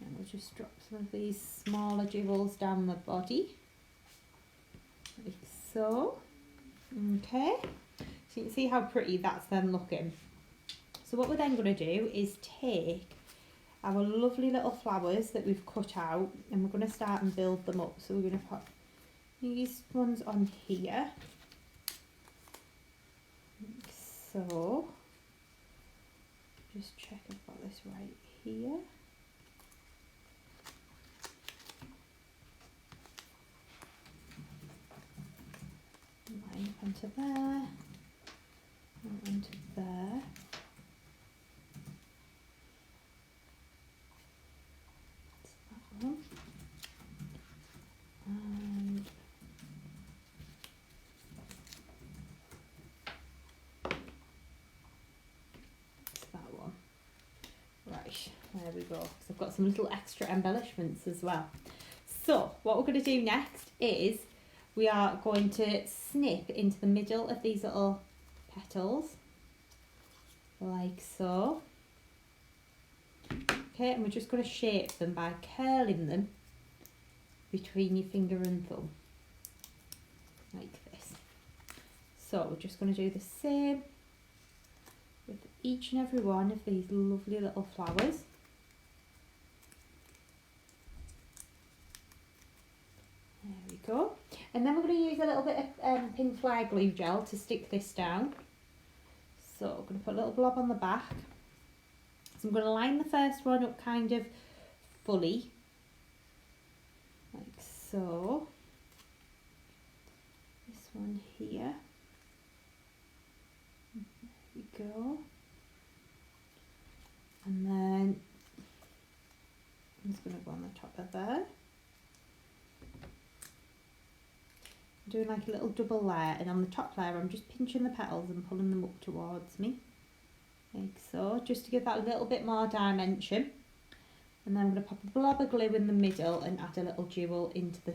And we'll just drop some of these smaller jewels down the body, like so. Okay, so you can see how pretty that's then looking. So what we're then going to do is take our lovely little flowers that we've cut out, and we're going to start and build them up. So we're going to put these ones on here, like so. Just check I've got this right here. Line onto there, and onto there. That's that one. And that's that one. Right, there we go. So I've got some little extra embellishments as well. So what we're going to do next is we are going to snip into the middle of these little petals, like so. Okay, and we're just going to shape them by curling them between your finger and thumb, like this. So we're just going to do the same with each and every one of these lovely little flowers. There we go. And then we're going to use a little bit of pink flare glue gel to stick this down. So I'm going to put a little blob on the back. So I'm going to line the first one up kind of fully, like so. This one here. There we go. And then I'm just going to go on the top of there. Doing like a little double layer, and on the top layer I'm just pinching the petals and pulling them up towards me, like so, just to give that a little bit more dimension. And then I'm going to pop a blob of glue in the middle and add a little jewel into the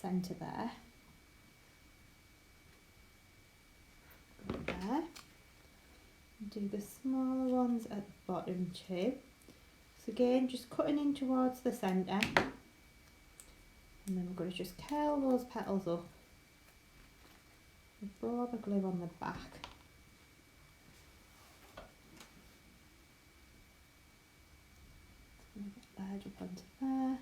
centre there. Go there. And do the smaller ones at the bottom too. So again, just cutting in towards the centre. And then we're going to just curl those petals up with a blob of glue on the back. Just going to get large up onto there.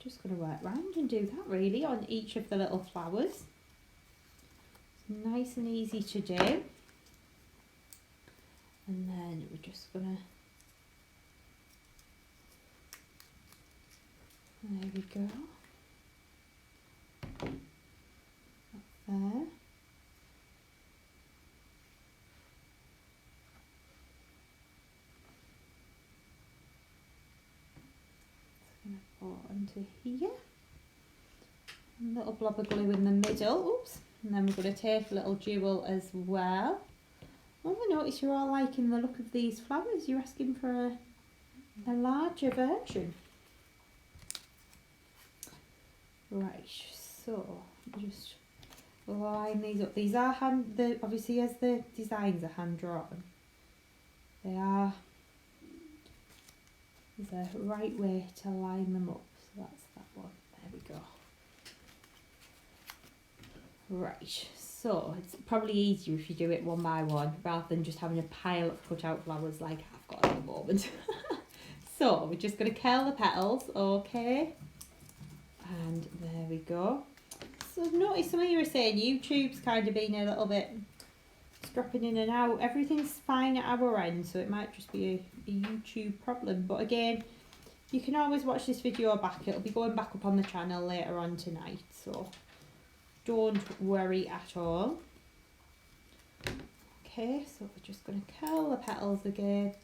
Just going to work round and do that really on each of the little flowers. It's nice and easy to do. And then we're just going to, there we go. Up there. Just going to pour onto here. A little blob of glue in the middle. Oops. And then we're going to take a little jewel as well. Oh, I notice you're all liking the look of these flowers. You're asking for a larger version. Right, so just line these up. These are obviously as the designs are hand drawn, they are is a right way to line them up. So that's that one. There we go. Right, so it's probably easier if you do it one by one rather than just having a pile of cut out flowers like I've got at the moment. So we're just going to curl the petals, okay? And there we go. So I've noticed some of you are saying YouTube's kind of been a little bit dropping in and out. Everything's fine at our end, so it might just be a YouTube problem. But again, you can always watch this video back. It'll be going back up on the channel later on tonight, so don't worry at all. Okay, so we're just going to curl the petals again.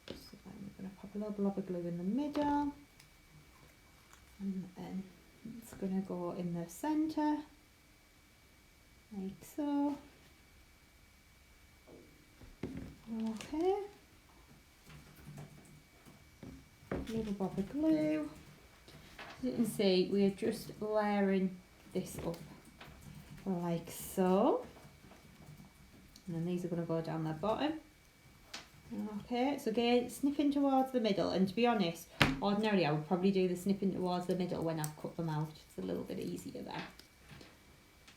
So then we're going to pop a little blob of glue in the middle. And then it's going to go in the centre, like so. Okay. A little blob of glue. As you can see, we are just layering this up like so. And then these are going to go down the bottom. Okay, so again, snipping towards the middle, and to be honest, ordinarily I would probably do the snipping towards the middle when I've cut them out. It's a little bit easier there.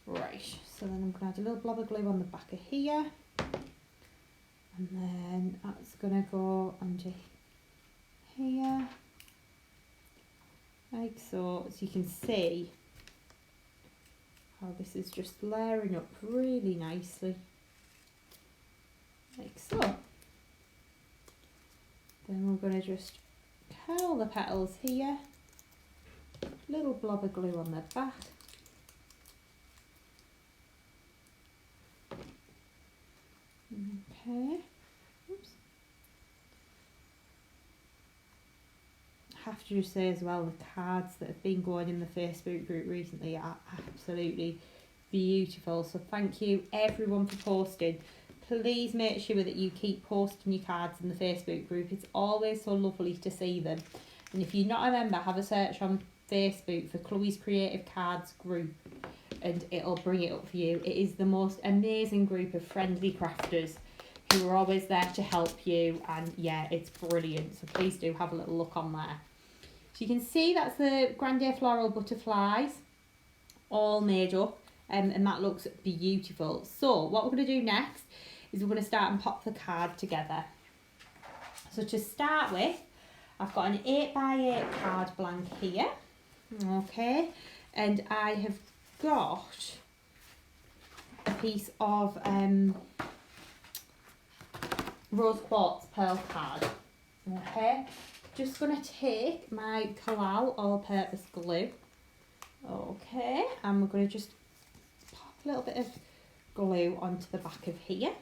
Right, so then I'm going to add a little blob of glue on the back of here. And then that's going to go onto here. Like so. As you can see how this is just layering up really nicely. Like so. Then we're going to just curl the petals here, little blob of glue on the back. Okay. Oops. I have to just say as well, the cards that have been going in the Facebook group recently are absolutely beautiful. So thank you everyone for posting. Please make sure that you keep posting your cards in the Facebook group. It's always so lovely to see them. And if you're not a member, have a search on Facebook for Chloe's Creative Cards group and it'll bring it up for you. It is the most amazing group of friendly crafters who are always there to help you, and yeah, it's brilliant. So please do have a little look on there. So you can see that's the Grande Floral butterflies all made up, and that looks beautiful. So what we're going to do next is we're going to start and pop the card together. So to start with, I've got an 8x8 card blank here, okay, and I have got a piece of rose quartz pearl card, okay. Just going to take my Floral all-purpose glue, okay, and we're going to just pop a little bit of glue onto the back of here.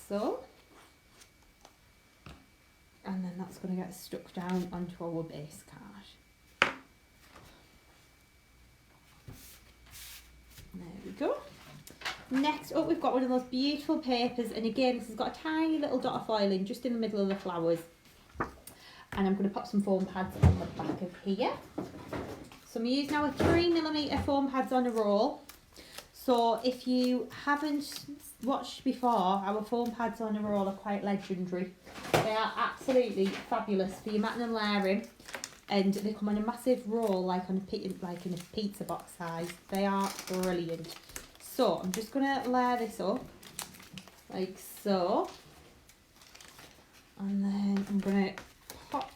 So, and then that's going to get stuck down onto our base card. There we go. Next up, we've got one of those beautiful papers, and again, this has got a tiny little dot of foil in just in the middle of the flowers. And I'm going to pop some foam pads on the back of here. So I'm using our 3mm foam pads on a roll. So if you haven't watched before, our foam pads on a roll are quite legendary. They are absolutely fabulous for your matting and layering, and they come on a massive roll like in a pizza box size. They are brilliant. So I'm just going to layer this up like so, and then I'm going to pop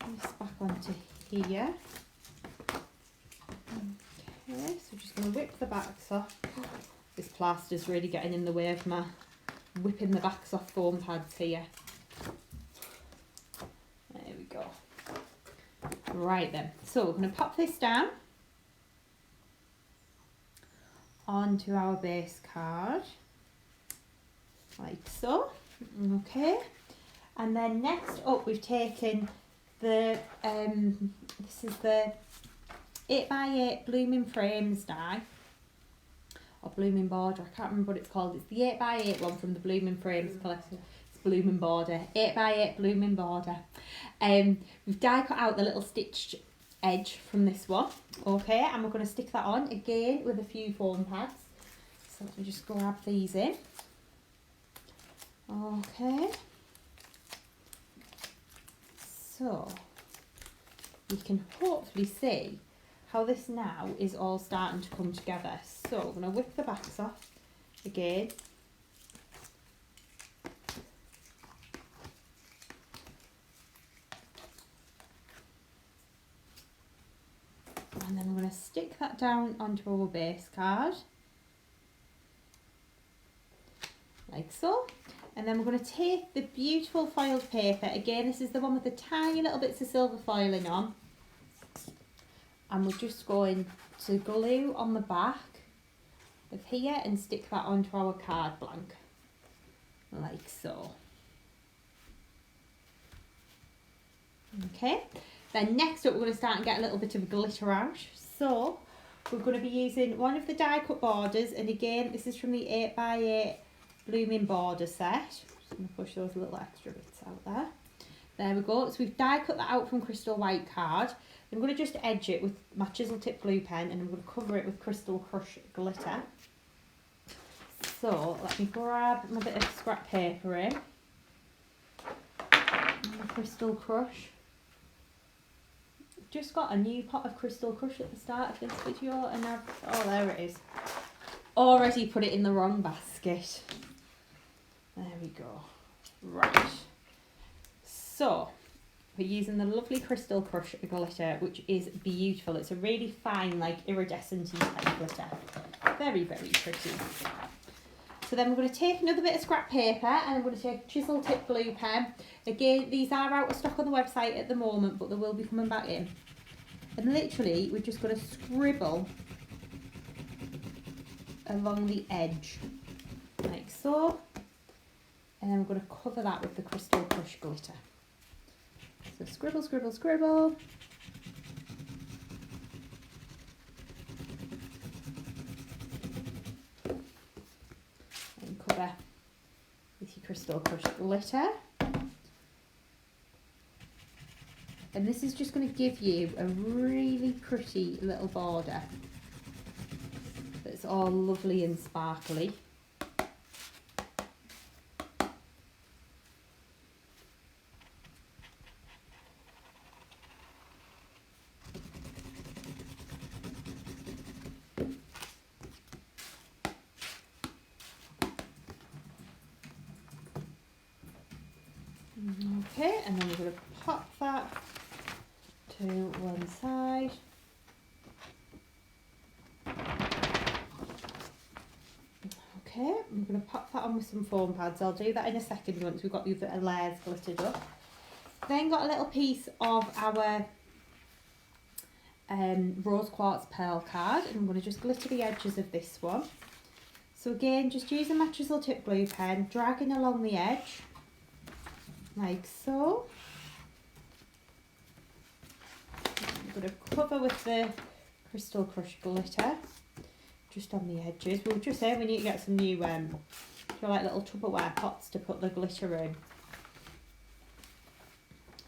this back onto here. Okay, so just going to whip the backs off. This plaster's really getting in the way of my whipping the backs off foam pads here. There we go. Right then, so we're going to pop this down onto our base card, like so. Okay, and then next up we've taken the, this is the 8x8 Blooming Frames die, or Blooming Border, I can't remember what it's called. It's the 8x8 one from the Blooming Frames collection. It's Blooming Border, 8x8 Blooming Border. We've die cut out the little stitched edge from this one, okay, and we're going to stick that on again with a few foam pads. So let me just grab these in. Okay. So you can hopefully see how this now is all starting to come together. So I'm going to whip the backs off again. And then I'm going to stick that down onto our base card. Like so. And then we're going to take the beautiful foiled paper. Again, this is the one with the tiny little bits of silver foiling on. And we're just going to glue on the back of here and stick that onto our card blank. Like so. Okay. Then next up we're going to start and get a little bit of glitter out. So we're going to be using one of the die cut borders, and again this is from the 8x8 blooming border set. Just going to push those little extra bits out there. There we go. So we've die cut that out from crystal white card. I'm going to just edge it with my chisel tip glue pen, and I'm going to cover it with Crystal Crush glitter. So let me grab my bit of scrap paper in. And my Crystal Crush. Just got a new pot of Crystal Crush at the start of this video, and oh, there it is. Already put it in the wrong basket. There we go. Right. So we're using the lovely Crystal Crush glitter, which is beautiful. It's a really fine, like iridescent type glitter. Very, very pretty. So then we're going to take another bit of scrap paper, and I'm going to take a chisel tip glue pen. Again, these are out of stock on the website at the moment, but they will be coming back in. And literally, we're just going to scribble along the edge, like so. And then we're going to cover that with the Crystal Crush glitter. So scribble, scribble, scribble. And cover with your Crystal Crush glitter. And this is just going to give you a really pretty little border that's all lovely and sparkly. Okay, and then we're going to pop that to one side. Okay, I'm going to pop that on with some foam pads. I'll do that in a second once we've got the other layers glittered up. Then got a little piece of our rose quartz pearl card, and I'm going to just glitter the edges of this one. So again, just using my chisel tip glue pen, dragging along the edge, like so. I'm going to cover with the Crystal Crush glitter just on the edges. We were just saying we need to get some new like little Tupperware pots to put the glitter in.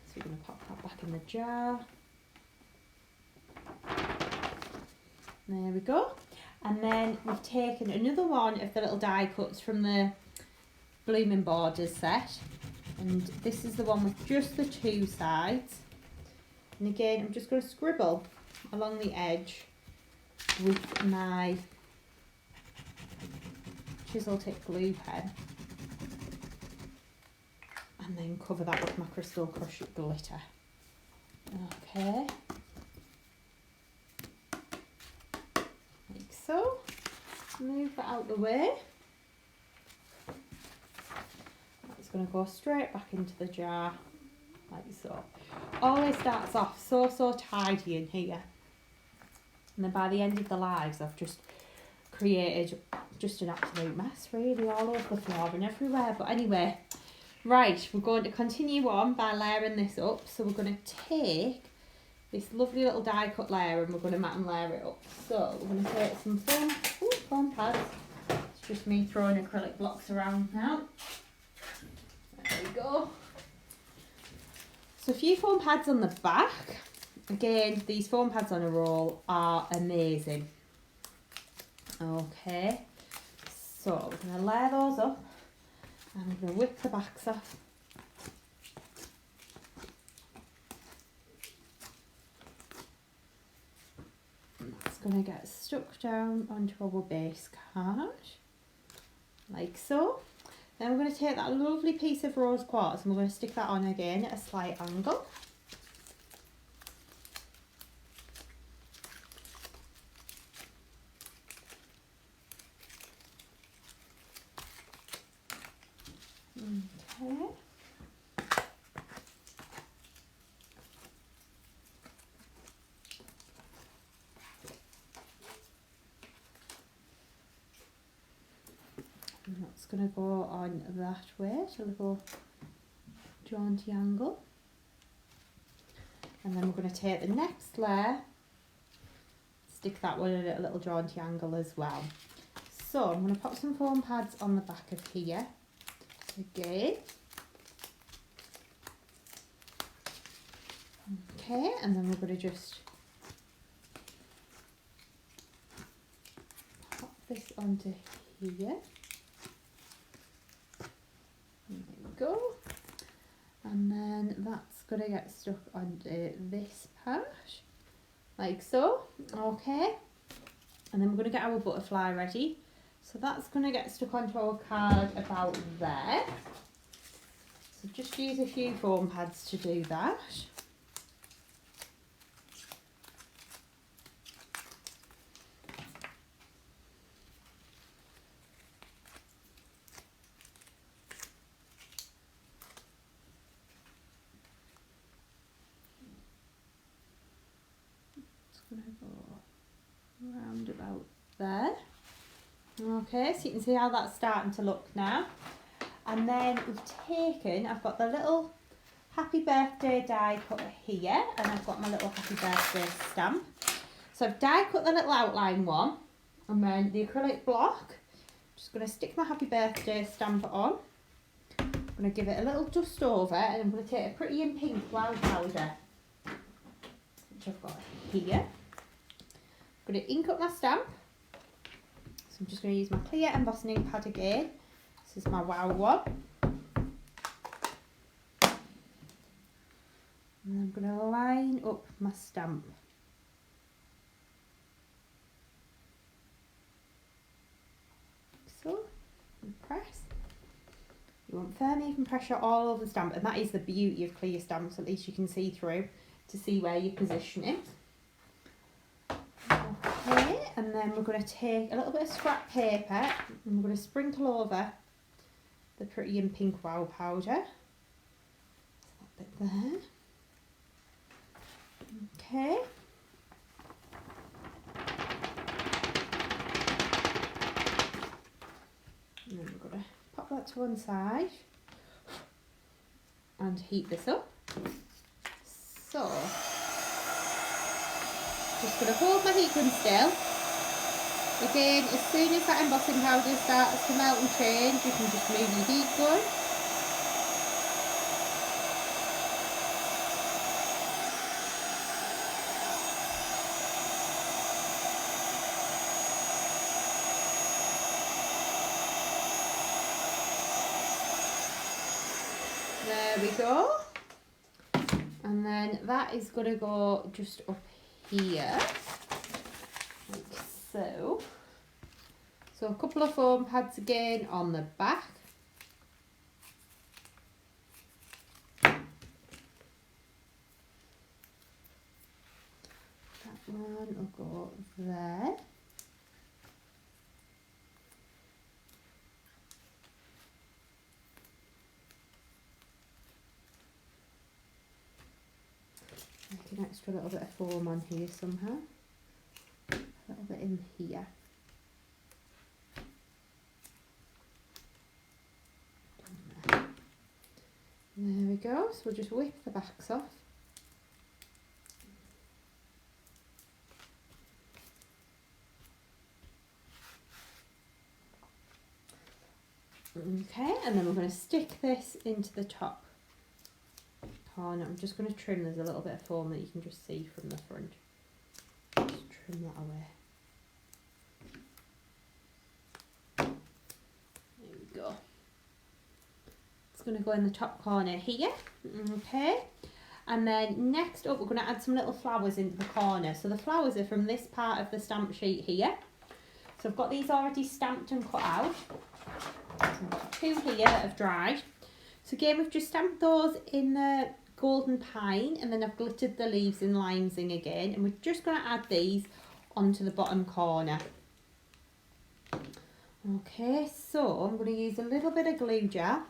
So we're going to pop that back in the jar. There we go. And then we've taken another one of the little die cuts from the Blooming Borders set. And this is the one with just the two sides. And again, I'm just going to scribble along the edge with my chisel tip glue pen. And then cover that with my Crystal Crush glitter. Okay. Like so. Move that out the way. That's going to go straight back into the jar, like so. Always starts off so tidy in here. And then by the end of the lives, I've just created just an absolute mess, really, all over the floor and everywhere. But anyway, right, we're going to continue on by layering this up. So we're going to take this lovely little die cut layer and we're going to mat and layer it up. So we're going to take some foam pads. It's just me throwing acrylic blocks around now. There we go. So a few foam pads on the back. Again, these foam pads on a roll are amazing. Okay, So we're going to layer those up and I'm going to whip the backs off. And that's going to get stuck down onto our base card, like so. Then we're going to take that lovely piece of rose quartz and we're going to stick that on again at a slight angle. Okay. And that's going to go on that way to a little jaunty angle. And then we're going to take the next layer, stick that one at a little jaunty angle as well. So I'm going to pop some foam pads on the back of here again. Okay, and then we're going to just pop this onto here. There we go. And then that's going to get stuck onto this part, like so. Okay. And then we're going to get our butterfly ready. So that's going to get stuck onto our card about there. So just use a few foam pads to do that. Going to go round about there. Okay, so you can see how that's starting to look now. And then we've taken, I've got the little happy birthday die cut here, and I've got my little happy birthday stamp. So I've die cut the little outline one, and then the acrylic block. Just going to stick my happy birthday stamp on. I'm going to give it a little dust over, and I'm going to take a pretty in pink wow powder, which I've got here. I'm going to ink up my stamp. So I'm just going to use my clear embossing pad again. This is my wow one. And I'm going to line up my stamp. So, and press. You want firm even pressure all over the stamp, and that is the beauty of clear stamps, at least you can see through to see where you're positioning. Okay, and then we're going to take a little bit of scrap paper and we're going to sprinkle over the pretty in pink wow powder. That bit there. Okay. And then we're going to pop that to one side and heat this up. So, just going to hold my heat gun still. Again, as soon as that embossing powder starts to melt and change, you can just move your heat gun. There we go. And then that is going to go just up here, like so. So a couple of foam pads again on the back. That one will go there. Make an extra little bit of foam on here somehow. A little bit in here. There we go, so we'll just whip the backs off. Okay, and then we're going to stick this into the top corner. I'm just going to trim, there's a little bit of foam that you can just see from the front. Just trim that away. go. It's going to go in the top corner here. Okay. And then next up, we're going to add some little flowers into the corner. So the flowers are from this part of the stamp sheet here. So I've got these already stamped and cut out. So I've got 2 here that have dried. So again, we've just stamped those in the golden pine, and then I've glittered the leaves in lime zing again. And we're just going to add these onto the bottom corner. Okay, so I'm going to use a little bit of glue gel.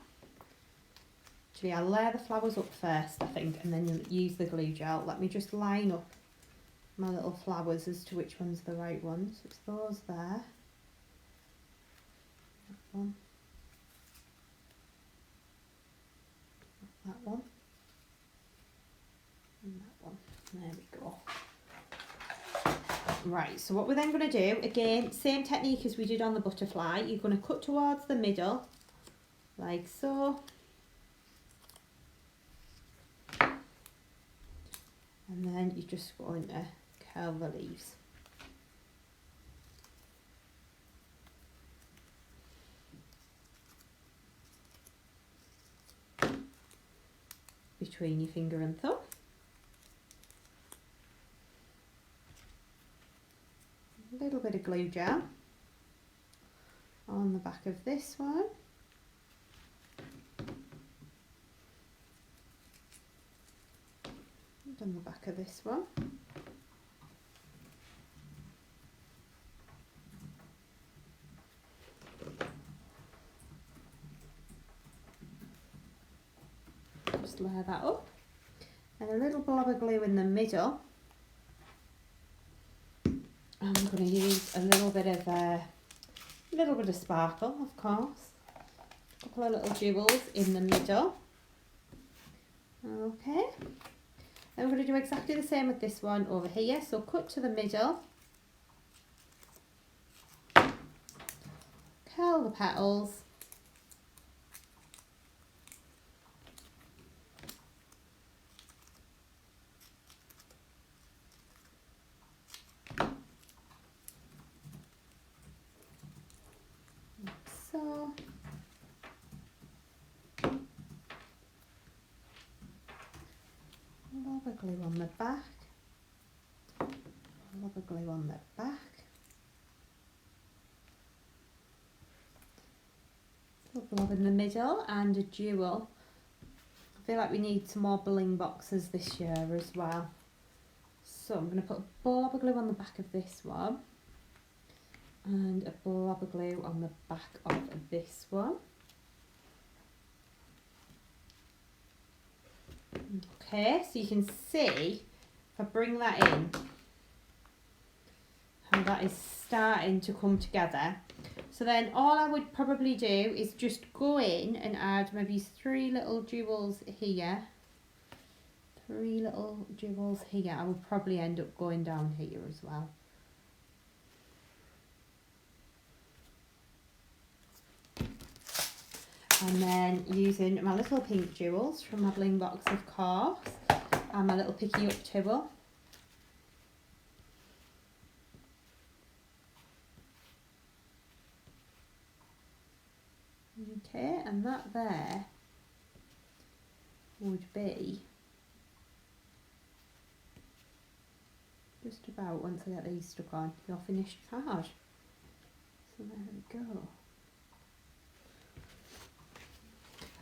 Actually, I'll layer the flowers up first, I think, and then you'll use the glue gel. Let me just line up my little flowers as to which one's the right ones. It's those there. That one. That one. And that one. There we go. Right, so what we're then going to do, again, same technique as we did on the butterfly. You're going to cut towards the middle, like so. And then you're just going to curl the leaves. Between your finger and thumb. A little bit of glue gel on the back of this one. And on the back of this one. Just layer that up. And a little blob of glue in the middle. I'm going to use a little bit of sparkle, of course. A couple of little jewels in the middle. Okay. Then we're going to do exactly the same with this one over here. So cut to the middle. Curl the petals. So. Rubber glue on the back, rubber glue on the back, a little blob in the middle and a jewel. I feel like we need some more bling boxes this year as well. So I'm going to put a blob of glue on the back of this one and a blob of glue on the back of this one. Okay, so you can see, if I bring that in, how that is starting to come together. So then all I would probably do is just go in and add maybe 3 little jewels here. 3 little jewels here. I will probably end up going down here as well. And then using my little pink jewels from my bling box, of course, and my little picky up tool. Okay, and that there would be just about, once I get these stuck on, your finished card. So there we go.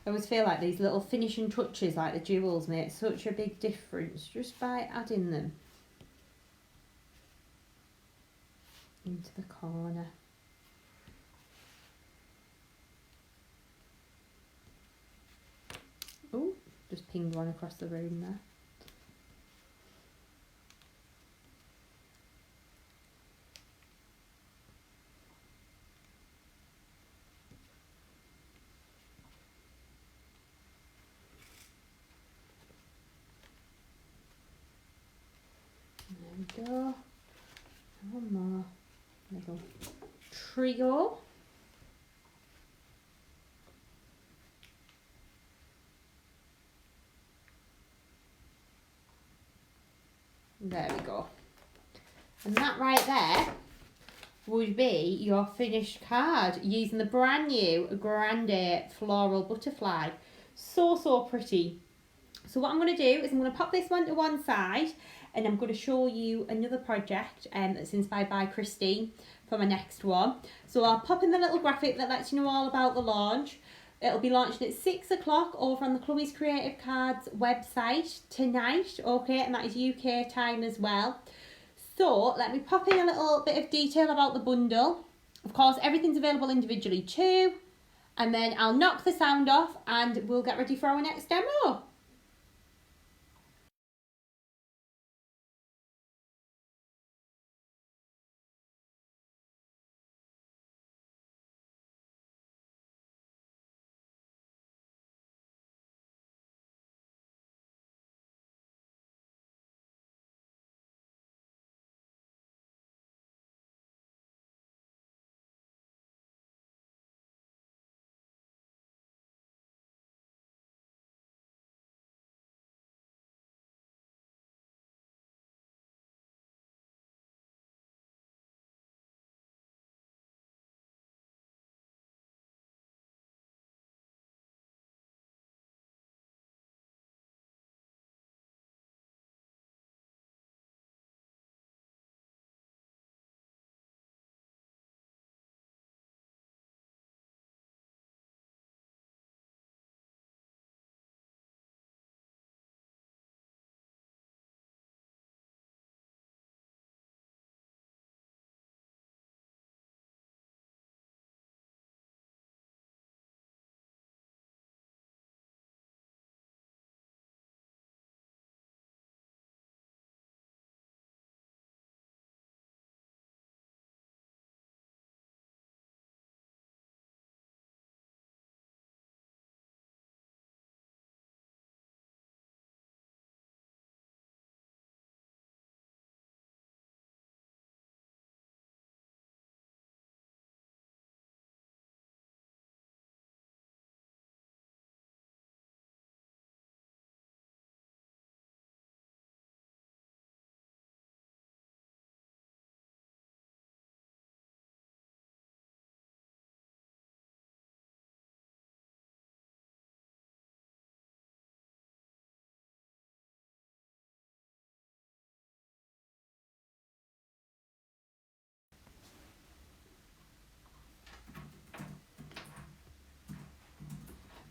I always feel like these little finishing touches, like the jewels, make such a big difference just by adding them into the corner. Oh, just pinged one across the room there. There we go. One more little trio. There we go. And that right there would be your finished card using the brand new Grande Floral Butterfly. So, so pretty. So what I'm going to do is I'm going to pop this one to one side, and I'm going to show you another project that's inspired by Christine for my next one. So I'll pop in the little graphic that lets you know all about the launch. It'll be launching at 6 o'clock over on the Chloe's Creative Cards website tonight, okay, and that is UK time as well. So let me pop in a little bit of detail about the bundle. Of course, everything's available individually too, and then I'll knock the sound off and we'll get ready for our next demo.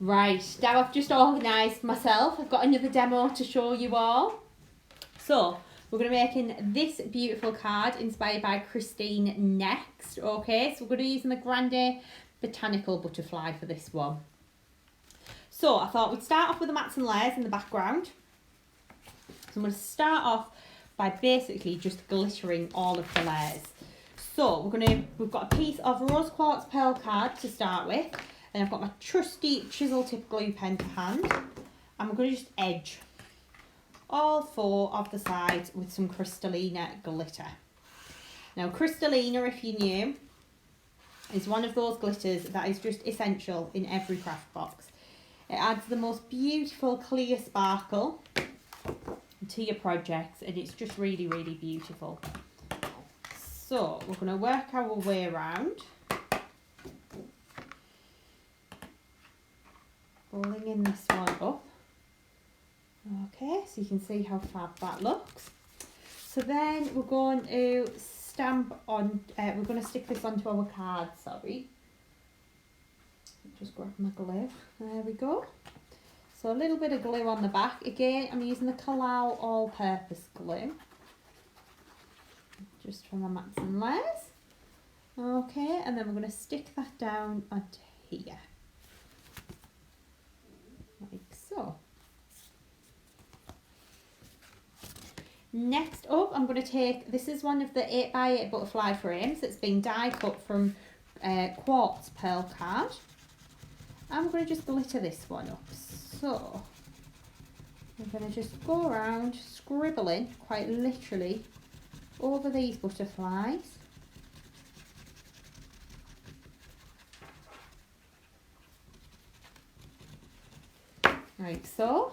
Right, now I've just organised myself. I've got another demo to show you all. So, we're going to be making this beautiful card inspired by Christine next, okay? So we're going to be using the Grande Botanical Butterfly for this one. So, I thought we'd start off with the mats and layers in the background. So I'm going to start off by basically just glittering all of the layers. So, we've got a piece of rose quartz pearl card to start with. And I've got my trusty chisel tip glue pen to hand, and we're going to just edge all 4 of the sides with some Crystallina glitter. Now Crystallina, if you're new, is one of those glitters that is just essential in every craft box. It adds the most beautiful clear sparkle to your projects, and it's just really, really beautiful. So we're going to work our way around, blinging this one up. Okay, so you can see how fab that looks. So then we're going to stamp on, we're going to stick this onto our card, sorry. Just grab my glue, there we go. So a little bit of glue on the back. Again, I'm using the Floral all-purpose glue. Just for my mats and layers. Okay, and then we're going to stick that down onto here. Like so. Next up, I'm going to take, this is one of the 8x8 butterfly frames that's been die cut from quartz pearl card. I'm going to just glitter this one up. So, I'm going to just go around scribbling, quite literally, over these butterflies. Like so,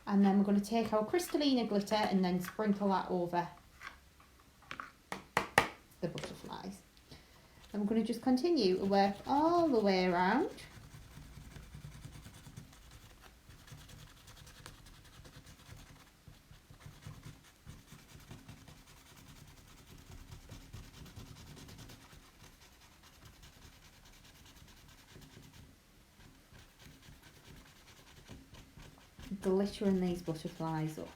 and then we're going to take our Crystallina glitter and then sprinkle that over the butterflies. And we're going to just continue to work all the way around. Glittering these butterflies up.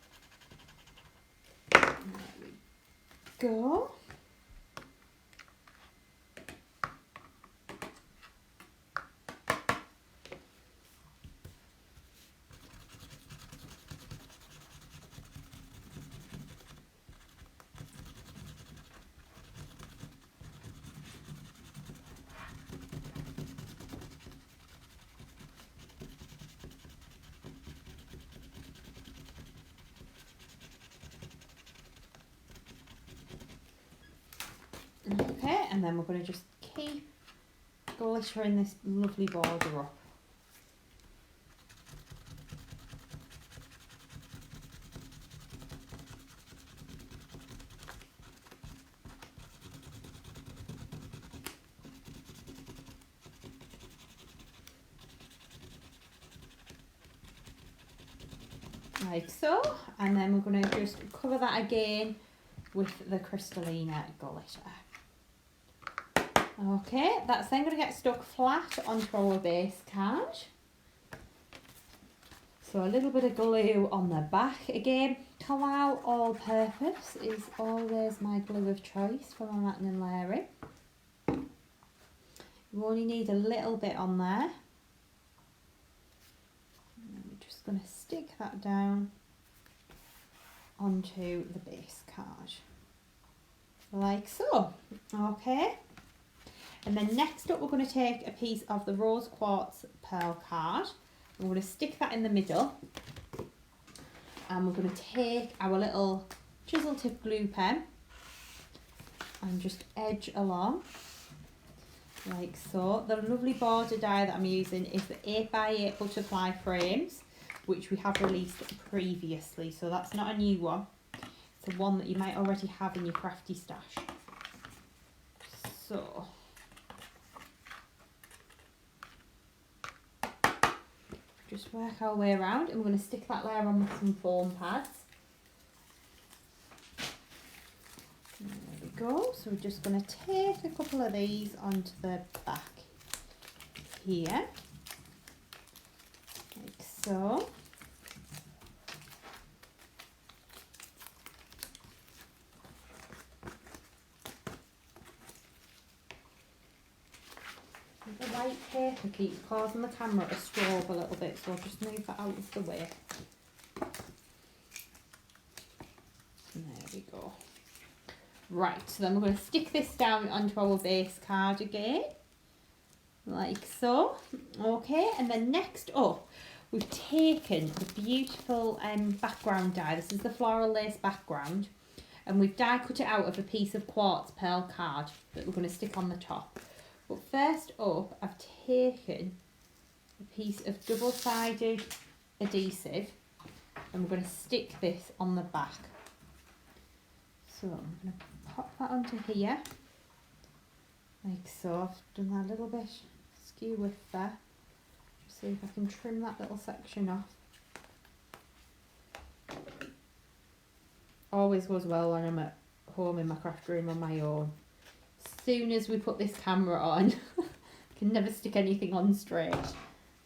There we go. Okay, and then we're going to just keep glittering this lovely border up. Like so, and then we're going to just cover that again with the Crystallina glitter. Okay, that's then going to get stuck flat onto our base card. So a little bit of glue on the back again. Floral All Purpose is always my glue of choice for my matting and layering. You only need a little bit on there. And then we're just going to stick that down onto the base card. Like so. Okay. And then next up we're going to take a piece of the Rose Quartz Pearl card. We're going to stick that in the middle. And we're going to take our little chisel tip glue pen and just edge along. Like so. The lovely border die that I'm using is the 8x8 butterfly frames, which we have released previously. So that's not a new one. It's a one that you might already have in your crafty stash. So just work our way around, and we're going to stick that layer on with some foam pads. There we go. So we're just going to take a couple of these onto the back here, like so. The white paper keeps causing the camera to strobe a little bit, so I'll just move that out of the way. And there we go. Right, so then we're going to stick this down onto our base card again, like so. Okay, and then next up, we've taken the beautiful background die. This is the floral lace background, and we've die cut it out of a piece of quartz pearl card that we're going to stick on the top. But first up, I've taken a piece of double-sided adhesive, and we're going to stick this on the back. So I'm going to pop that onto here, like so. I've done that a little bit skew width there. Just see if I can trim that little section off. Always goes well when I'm at home in my craft room on my own. Soon as we put this camera on, I can never stick anything on straight.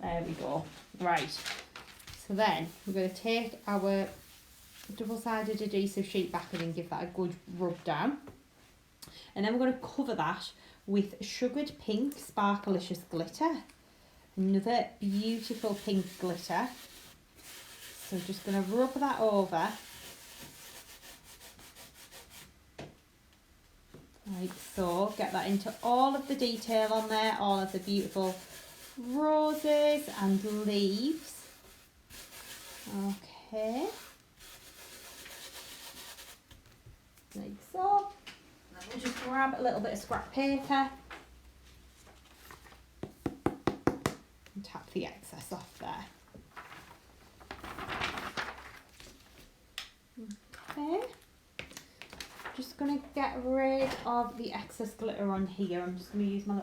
There we go. Right, so then we're going to take our double-sided adhesive sheet back and give that a good rub down, and then we're going to cover that with sugared pink sparklicious glitter, another beautiful pink glitter. So just going to rub that over like so. Get that into all of the detail on there, all of the beautiful roses and leaves. Okay, like so. Then we'll just grab a little bit of scrap paper and tap the excess off there. Okay, just going to get rid of the excess glitter on here. I'm just going to use my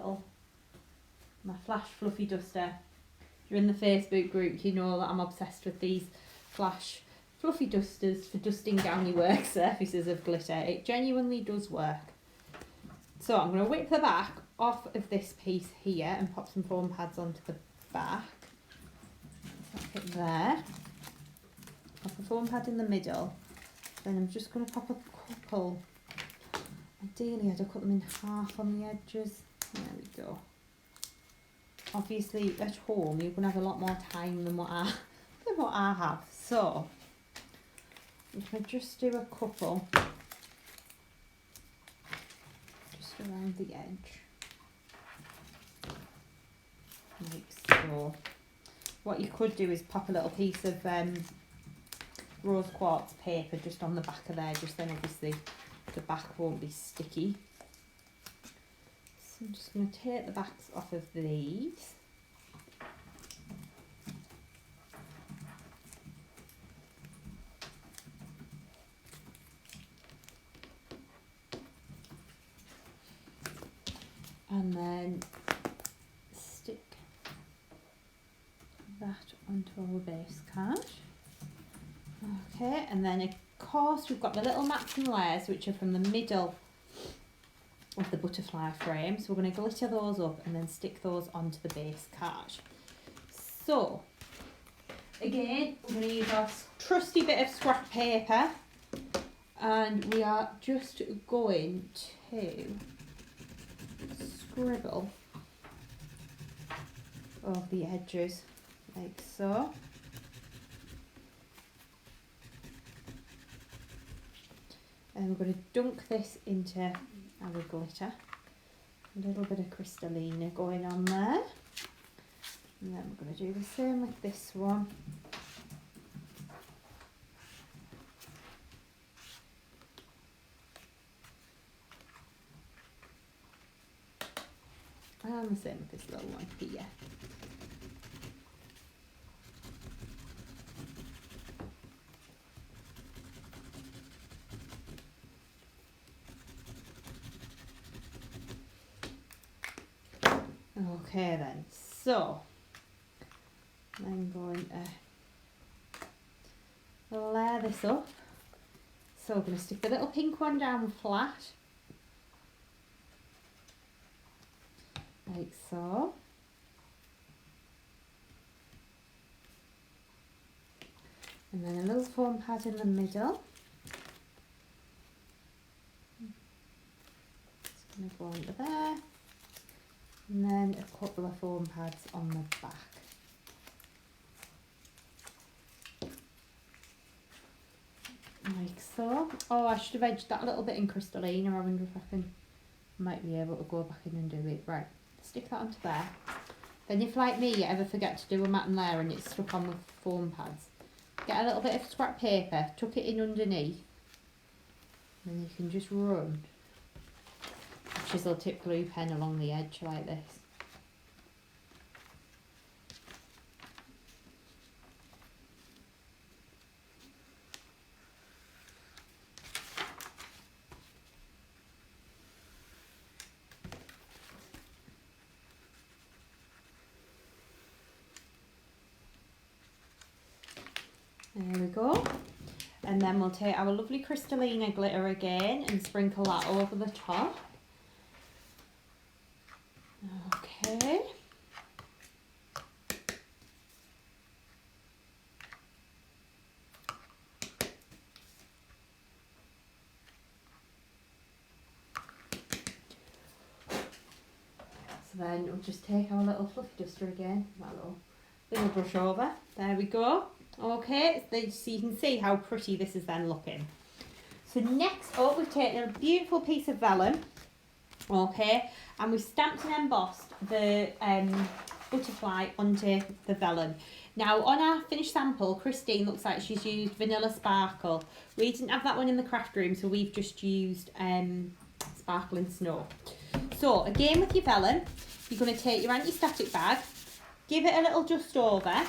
Flash Fluffy Duster. If you're in the Facebook group, you know that I'm obsessed with these Flash Fluffy Dusters for dusting down your work surfaces of glitter. It genuinely does work. So I'm going to whip the back off of this piece here and pop some foam pads onto the back. Pop it there. Pop a foam pad in the middle. Then I'm just going to pop a couple. Ideally, I'd have cut them in half on the edges. There we go. Obviously, at home, you're going to have a lot more time than what I have. So, I'm going to just do a couple just around the edge. Like so. What you could do is pop a little piece of rose quartz paper just on the back of there, just then obviously the back won't be sticky. So I'm just going to take the backs off of these. And then stick that onto our base card. Okay, and then of course we've got the little matching layers which are from the middle of the butterfly frame. So we're going to glitter those up and then stick those onto the base card. So again, we're going to use our trusty bit of scrap paper and we are just going to scribble over the edges like so. And we're going to dunk this into our glitter. A little bit of crystallina going on there. And then we're going to do the same with this one. And the same with this little one here. Okay then, so I'm going to layer this up. So we're going to stick the little pink one down flat, like so. And then a little foam pad in the middle. Just going to go under there. And then a couple of foam pads on the back. Like so. Oh, I should have edged that a little bit in crystallina. I wonder if I might be able to go back in and do it. Right, stick that onto there. Then if, like me, you ever forget to do a matte layer and it's stuck on with foam pads, get a little bit of scrap paper, tuck it in underneath, and you can just run chisel tip glue pen along the edge like this. There we go. And then we'll take our lovely crystallina glitter again and sprinkle that over the top. Okay. So then we'll just take our little fluffy duster again, that little brush over. There we go. Okay, so you can see how pretty this is then looking. So next up, we've taken a beautiful piece of vellum, okay, and we've stamped and embossed the butterfly onto the vellum. Now on our finished sample, Christine looks like she's used Vanilla Sparkle. We didn't have that one in the craft room, so we've just used Sparkling Snow. So again with your vellum, you're going to take your anti-static bag, give it a little dust over.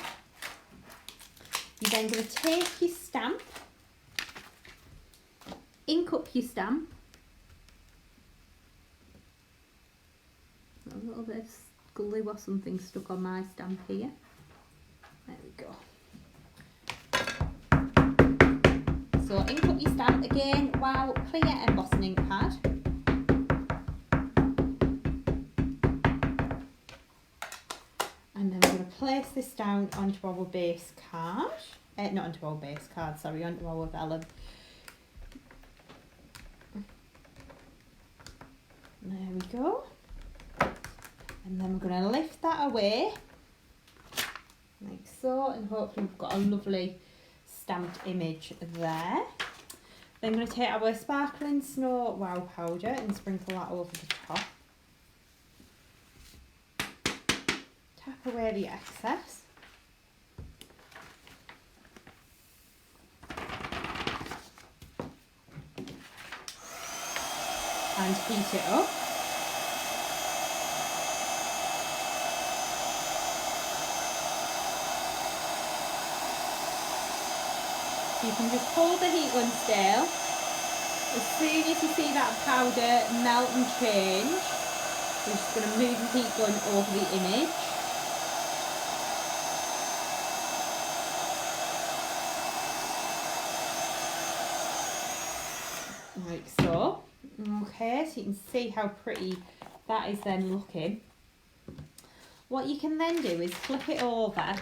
You're then going to take your stamp, ink up your stamp, a little bit of glue or something stuck on my stamp here. There we go. So ink up your stamp again while clear embossing ink pad. And then we're going to place this down onto our base card. Not onto our base card, sorry, onto our vellum. There we go. And then we're going to lift that away, like so, and hopefully we've got a lovely stamped image there. Then I'm going to take our Sparkling Snow Wow powder and sprinkle that over the top. Tap away the excess. And heat it up. You can just hold the heat gun still. As soon as you see that powder melt and change, we're just going to move the heat gun over the image. Like so. Okay, so you can see how pretty that is then looking. What you can then do is flip it over,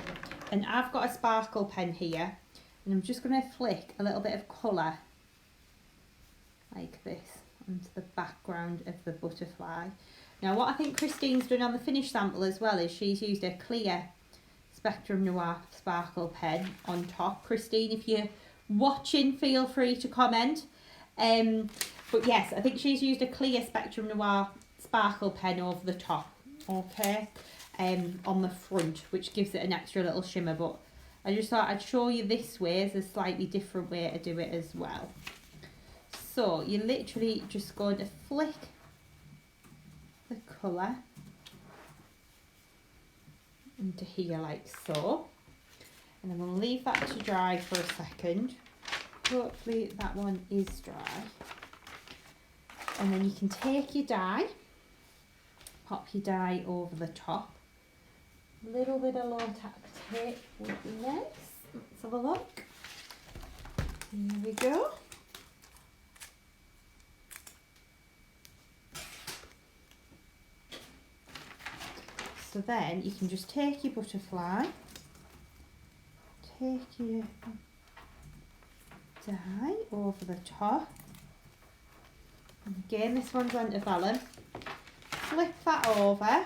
and I've got a sparkle pen here, and I'm just going to flick a little bit of colour like this onto the background of the butterfly. Now what I think Christine's done on the finished sample as well is she's used a clear Spectrum Noir sparkle pen on top. Christine, if you're watching, feel free to comment. But yes, I think she's used a clear Spectrum Noir sparkle pen over the top, okay, on the front, which gives it an extra little shimmer. But I just thought I'd show you this way as a slightly different way to do it as well. So you're literally just going to flick the colour into here like so, and then we'll leave that to dry for a second. Hopefully that one is dry. And then you can take your die, pop your die over the top. A little bit of low tack tape would be nice. Let's have a look. Here we go. So then you can just take your butterfly, take your die over the top. And again, this one's onto vellum. Flip that over,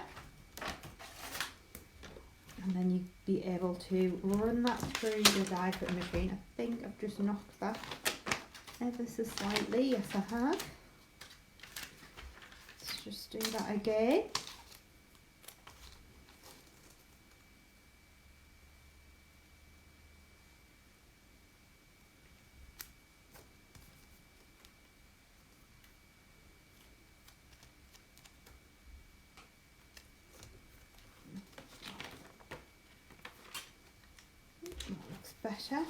and then you'd be able to run that through your die cutting machine. I think I've just knocked that ever so slightly. Yes, I have. Let's just do that again. Better.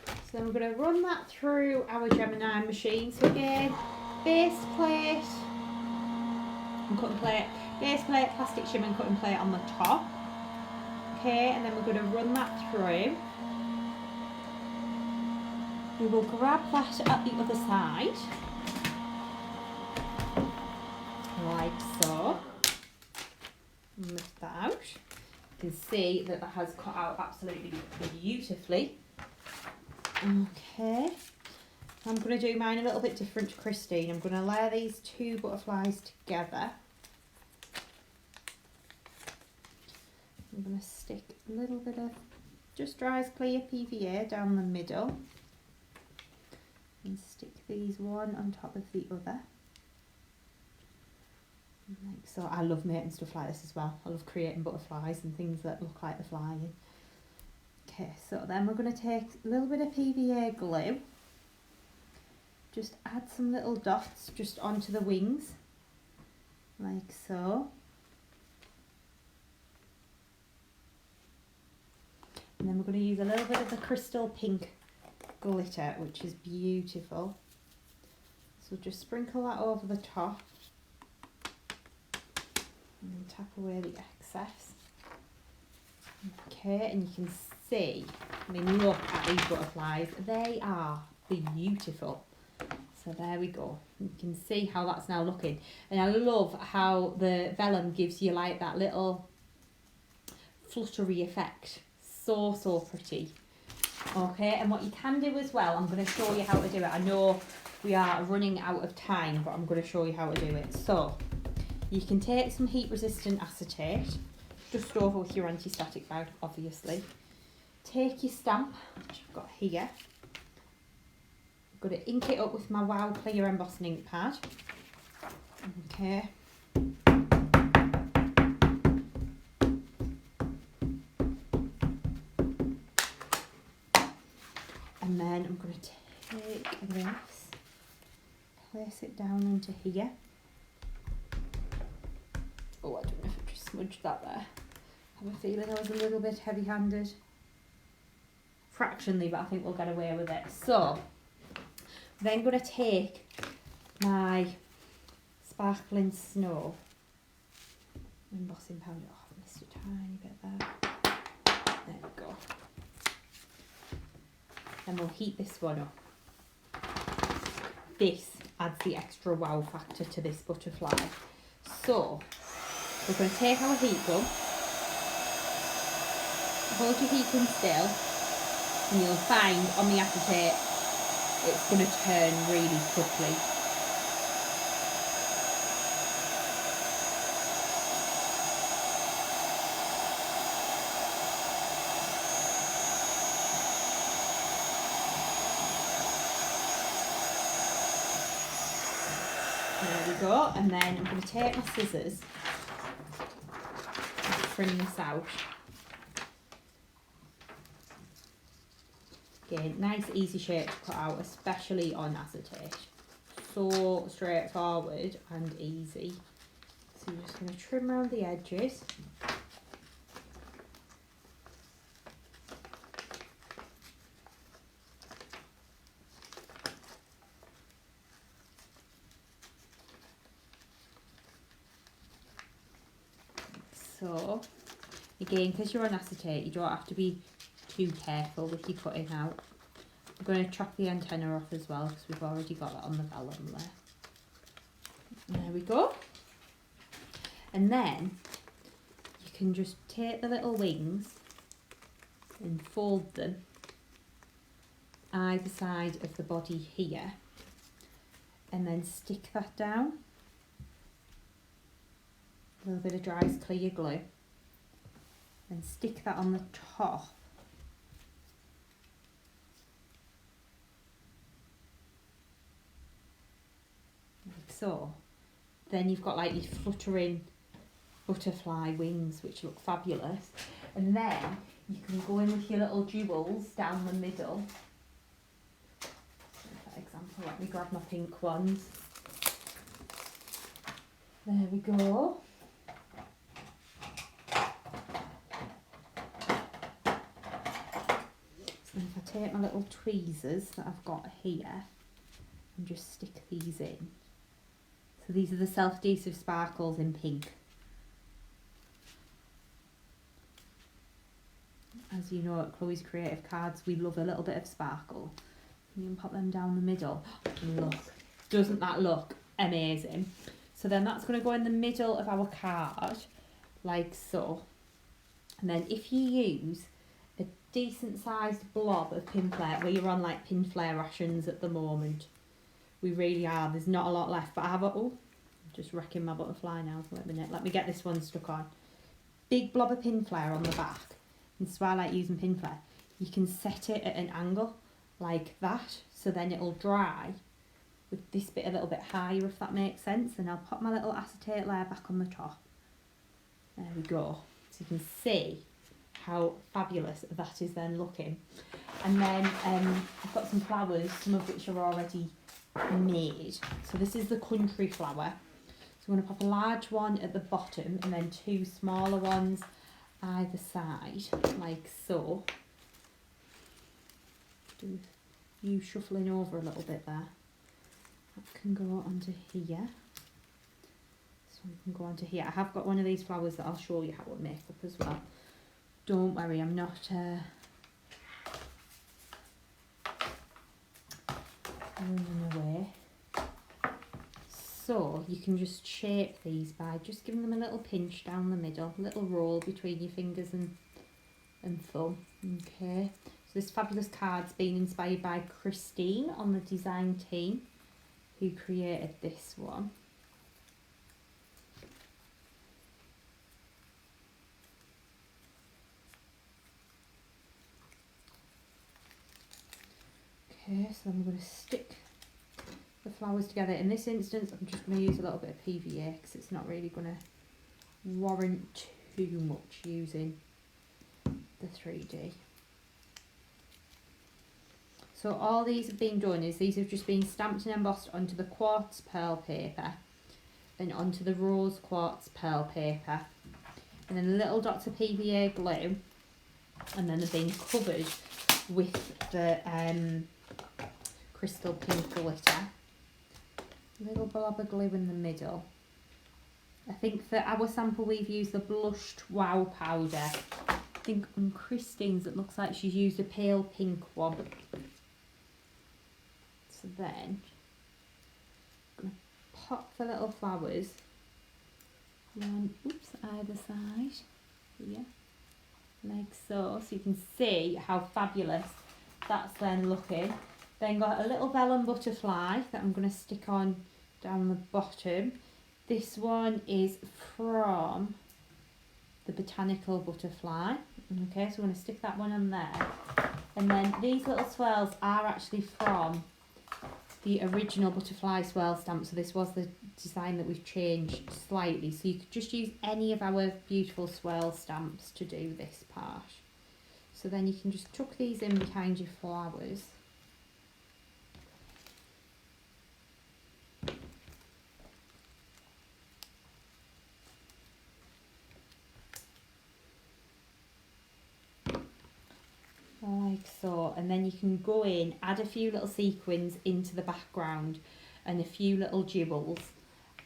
So then we're going to run that through our Gemini machine. So again, base plate and cutting plate, base plate, plastic shim and cutting plate on the top. Okay, and then we're going to run that through. We will grab that at the other side, like so, and lift that out. You can see that has cut out absolutely beautifully. Okay, I'm going to do mine a little bit different to Christine. I'm going to layer these two butterflies together. I'm going to stick a little bit of just dry as clear PVA down the middle and stick these one on top of the other. Like so. I love making stuff like this as well. I love creating butterflies and things that look like they're flying. Okay, so then we're going to take a little bit of PVA glue, just add some little dots just onto the wings, like so. And then we're going to use a little bit of the crystal pink glitter, which is beautiful. So just sprinkle that over the top. And tap away the excess. Okay, and you can see, I mean, look at these butterflies. They are beautiful. So there we go. You can see how that's now looking. And I love how the vellum gives you like that little fluttery effect. So, so pretty. Okay, and what you can do as well, I'm going to show you how to do it. I know we are running out of time, but I'm going to show you how to do it. So, you can take some heat resistant acetate, just over with your anti-static bag, obviously. Take your stamp, which I've got here. I'm going to ink it up with my Wow Clear embossing ink pad. Okay. And then I'm going to take this, place it down into here. Oh, I don't know if I just smudged that there. I have a feeling I was a little bit heavy-handed. Fractionally, but I think we'll get away with it. So, I'm then going to take my Sparkling Snow embossing powder. Oh, I've missed a tiny bit there. There we go. And we'll heat this one up. This adds the extra wow factor to this butterfly. So, we're going to take our heat gun, hold your heat gun still, and you'll find on the acetate it's going to turn really quickly. There we go, and then I'm going to take my scissors and trim this out. Again, nice easy shape to cut out, especially on acetate. So straightforward and easy. So you're just going to trim around the edges. So, again, because you're on acetate, you don't have to be too careful with your cutting out. I'm going to chop the antenna off as well because we've already got that on the vellum there. There we go. And then you can just take the little wings and fold them either side of the body here and then stick that down. A little bit of dry clear glue and stick that on the top. Like so. Then you've got like these fluttering butterfly wings which look fabulous. And then you can go in with your little jewels down the middle. For example, let me grab my pink ones. There we go. So if I take my little tweezers that I've got here and just stick these in. So these are the self-adhesive sparkles in pink. As you know, at Chloe's Creative Cards, we love a little bit of sparkle. You can pop them down the middle. Look, doesn't that look amazing? So then that's going to go in the middle of our card, like so. And then if you use a decent sized blob of pin flare, where you're on like pin flare rations at the moment, we really are, there's not a lot left, but I have a, oh, I'm just wrecking my butterfly now, wait a minute, let me get this one stuck on. Big blob of pin flare on the back, and so I like using pin flare. You can set it at an angle like that, so then it'll dry with this bit a little bit higher, if that makes sense. And I'll pop my little acetate layer back on the top. There we go. So you can see how fabulous that is then looking. And then I've got some flowers, some of which are already made. So this is the country flower. So I'm going to pop a large one at the bottom and then two smaller ones either side, like so. Do you shuffling over a little bit there. That can go onto here. So So we can go on to here. I have got one of these flowers that I'll show you how to make up as well. Don't worry, I'm not running away. So you can just shape these by just giving them a little pinch down the middle, a little roll between your fingers and thumb. Okay, so this fabulous card's been inspired by Christine on the design team who created this one. Okay, so I'm going to stick the flowers together. In this instance, I'm just going to use a little bit of PVA because it's not really going to warrant too much using the 3D. So all these have been done is these have just been stamped and embossed onto the quartz pearl paper and onto the rose quartz pearl paper, and then little dots of PVA glue, and then they've been covered with the crystal pink glitter. Little blob of glue in the middle. I think for our sample we've used the blushed wow powder. I think on Christine's it looks like she's used a pale pink one. So then I'm going to pop the little flowers one, either side here, like so. So you can see how fabulous that's then looking. Then got a little vellum butterfly that I'm going to stick on down the bottom. This one is from the Botanical butterfly. Okay, so I'm going to stick that one on there. And then these little swirls are actually from the original butterfly swirl stamp. So this was the design that we've changed slightly. So you could just use any of our beautiful swirl stamps to do this part. So then you can just tuck these in behind your flowers. Like so, and then you can go in, add a few little sequins into the background and a few little jewels,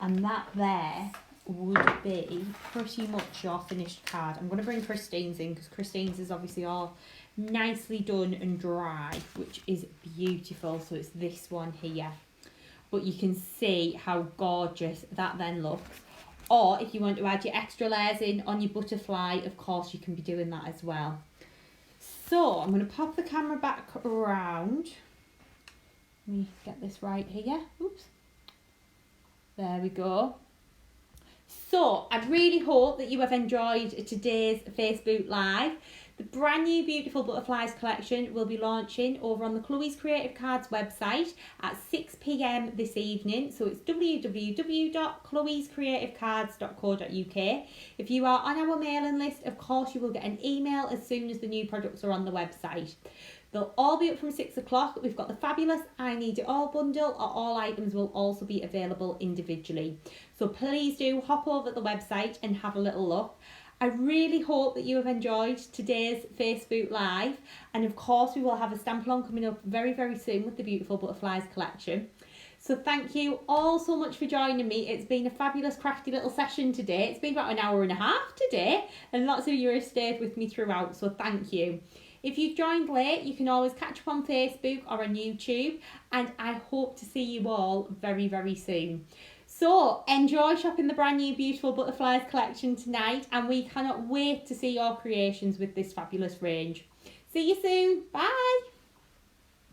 and that there would be pretty much your finished card. I'm going to bring Christine's in because Christine's is obviously all nicely done and dry, which is beautiful. So it's this one here, but you can see how gorgeous that then looks. Or if you want to add your extra layers in on your butterfly, of course you can be doing that as well. So I'm going to pop the camera back around. Let me get this right here. Oops. There we go. So I really hope that you have enjoyed today's Facebook Live. The brand new Beautiful Butterflies collection will be launching over on the Chloe's Creative Cards website at 6 p.m. this evening. So it's www.chloescreativecards.co.uk. If you are on our mailing list, of course, you will get an email as soon as the new products are on the website. They'll all be up from 6 o'clock. We've got the fabulous I Need It All bundle, or all items will also be available individually. So please do hop over to the website and have a little look. I really hope that you have enjoyed today's Facebook Live, and of course we will have a stamp-along coming up very, very soon with the Beautiful Butterflies collection. So thank you all so much for joining me. It's been a fabulous crafty little session today. It's been about an hour and a half today, and lots of you have stayed with me throughout, so thank you. If you've joined late, you can always catch up on Facebook or on YouTube, and I hope to see you all very, very soon. So enjoy shopping the brand new Beautiful Butterflies collection tonight, and we cannot wait to see your creations with this fabulous range. See you soon. Bye.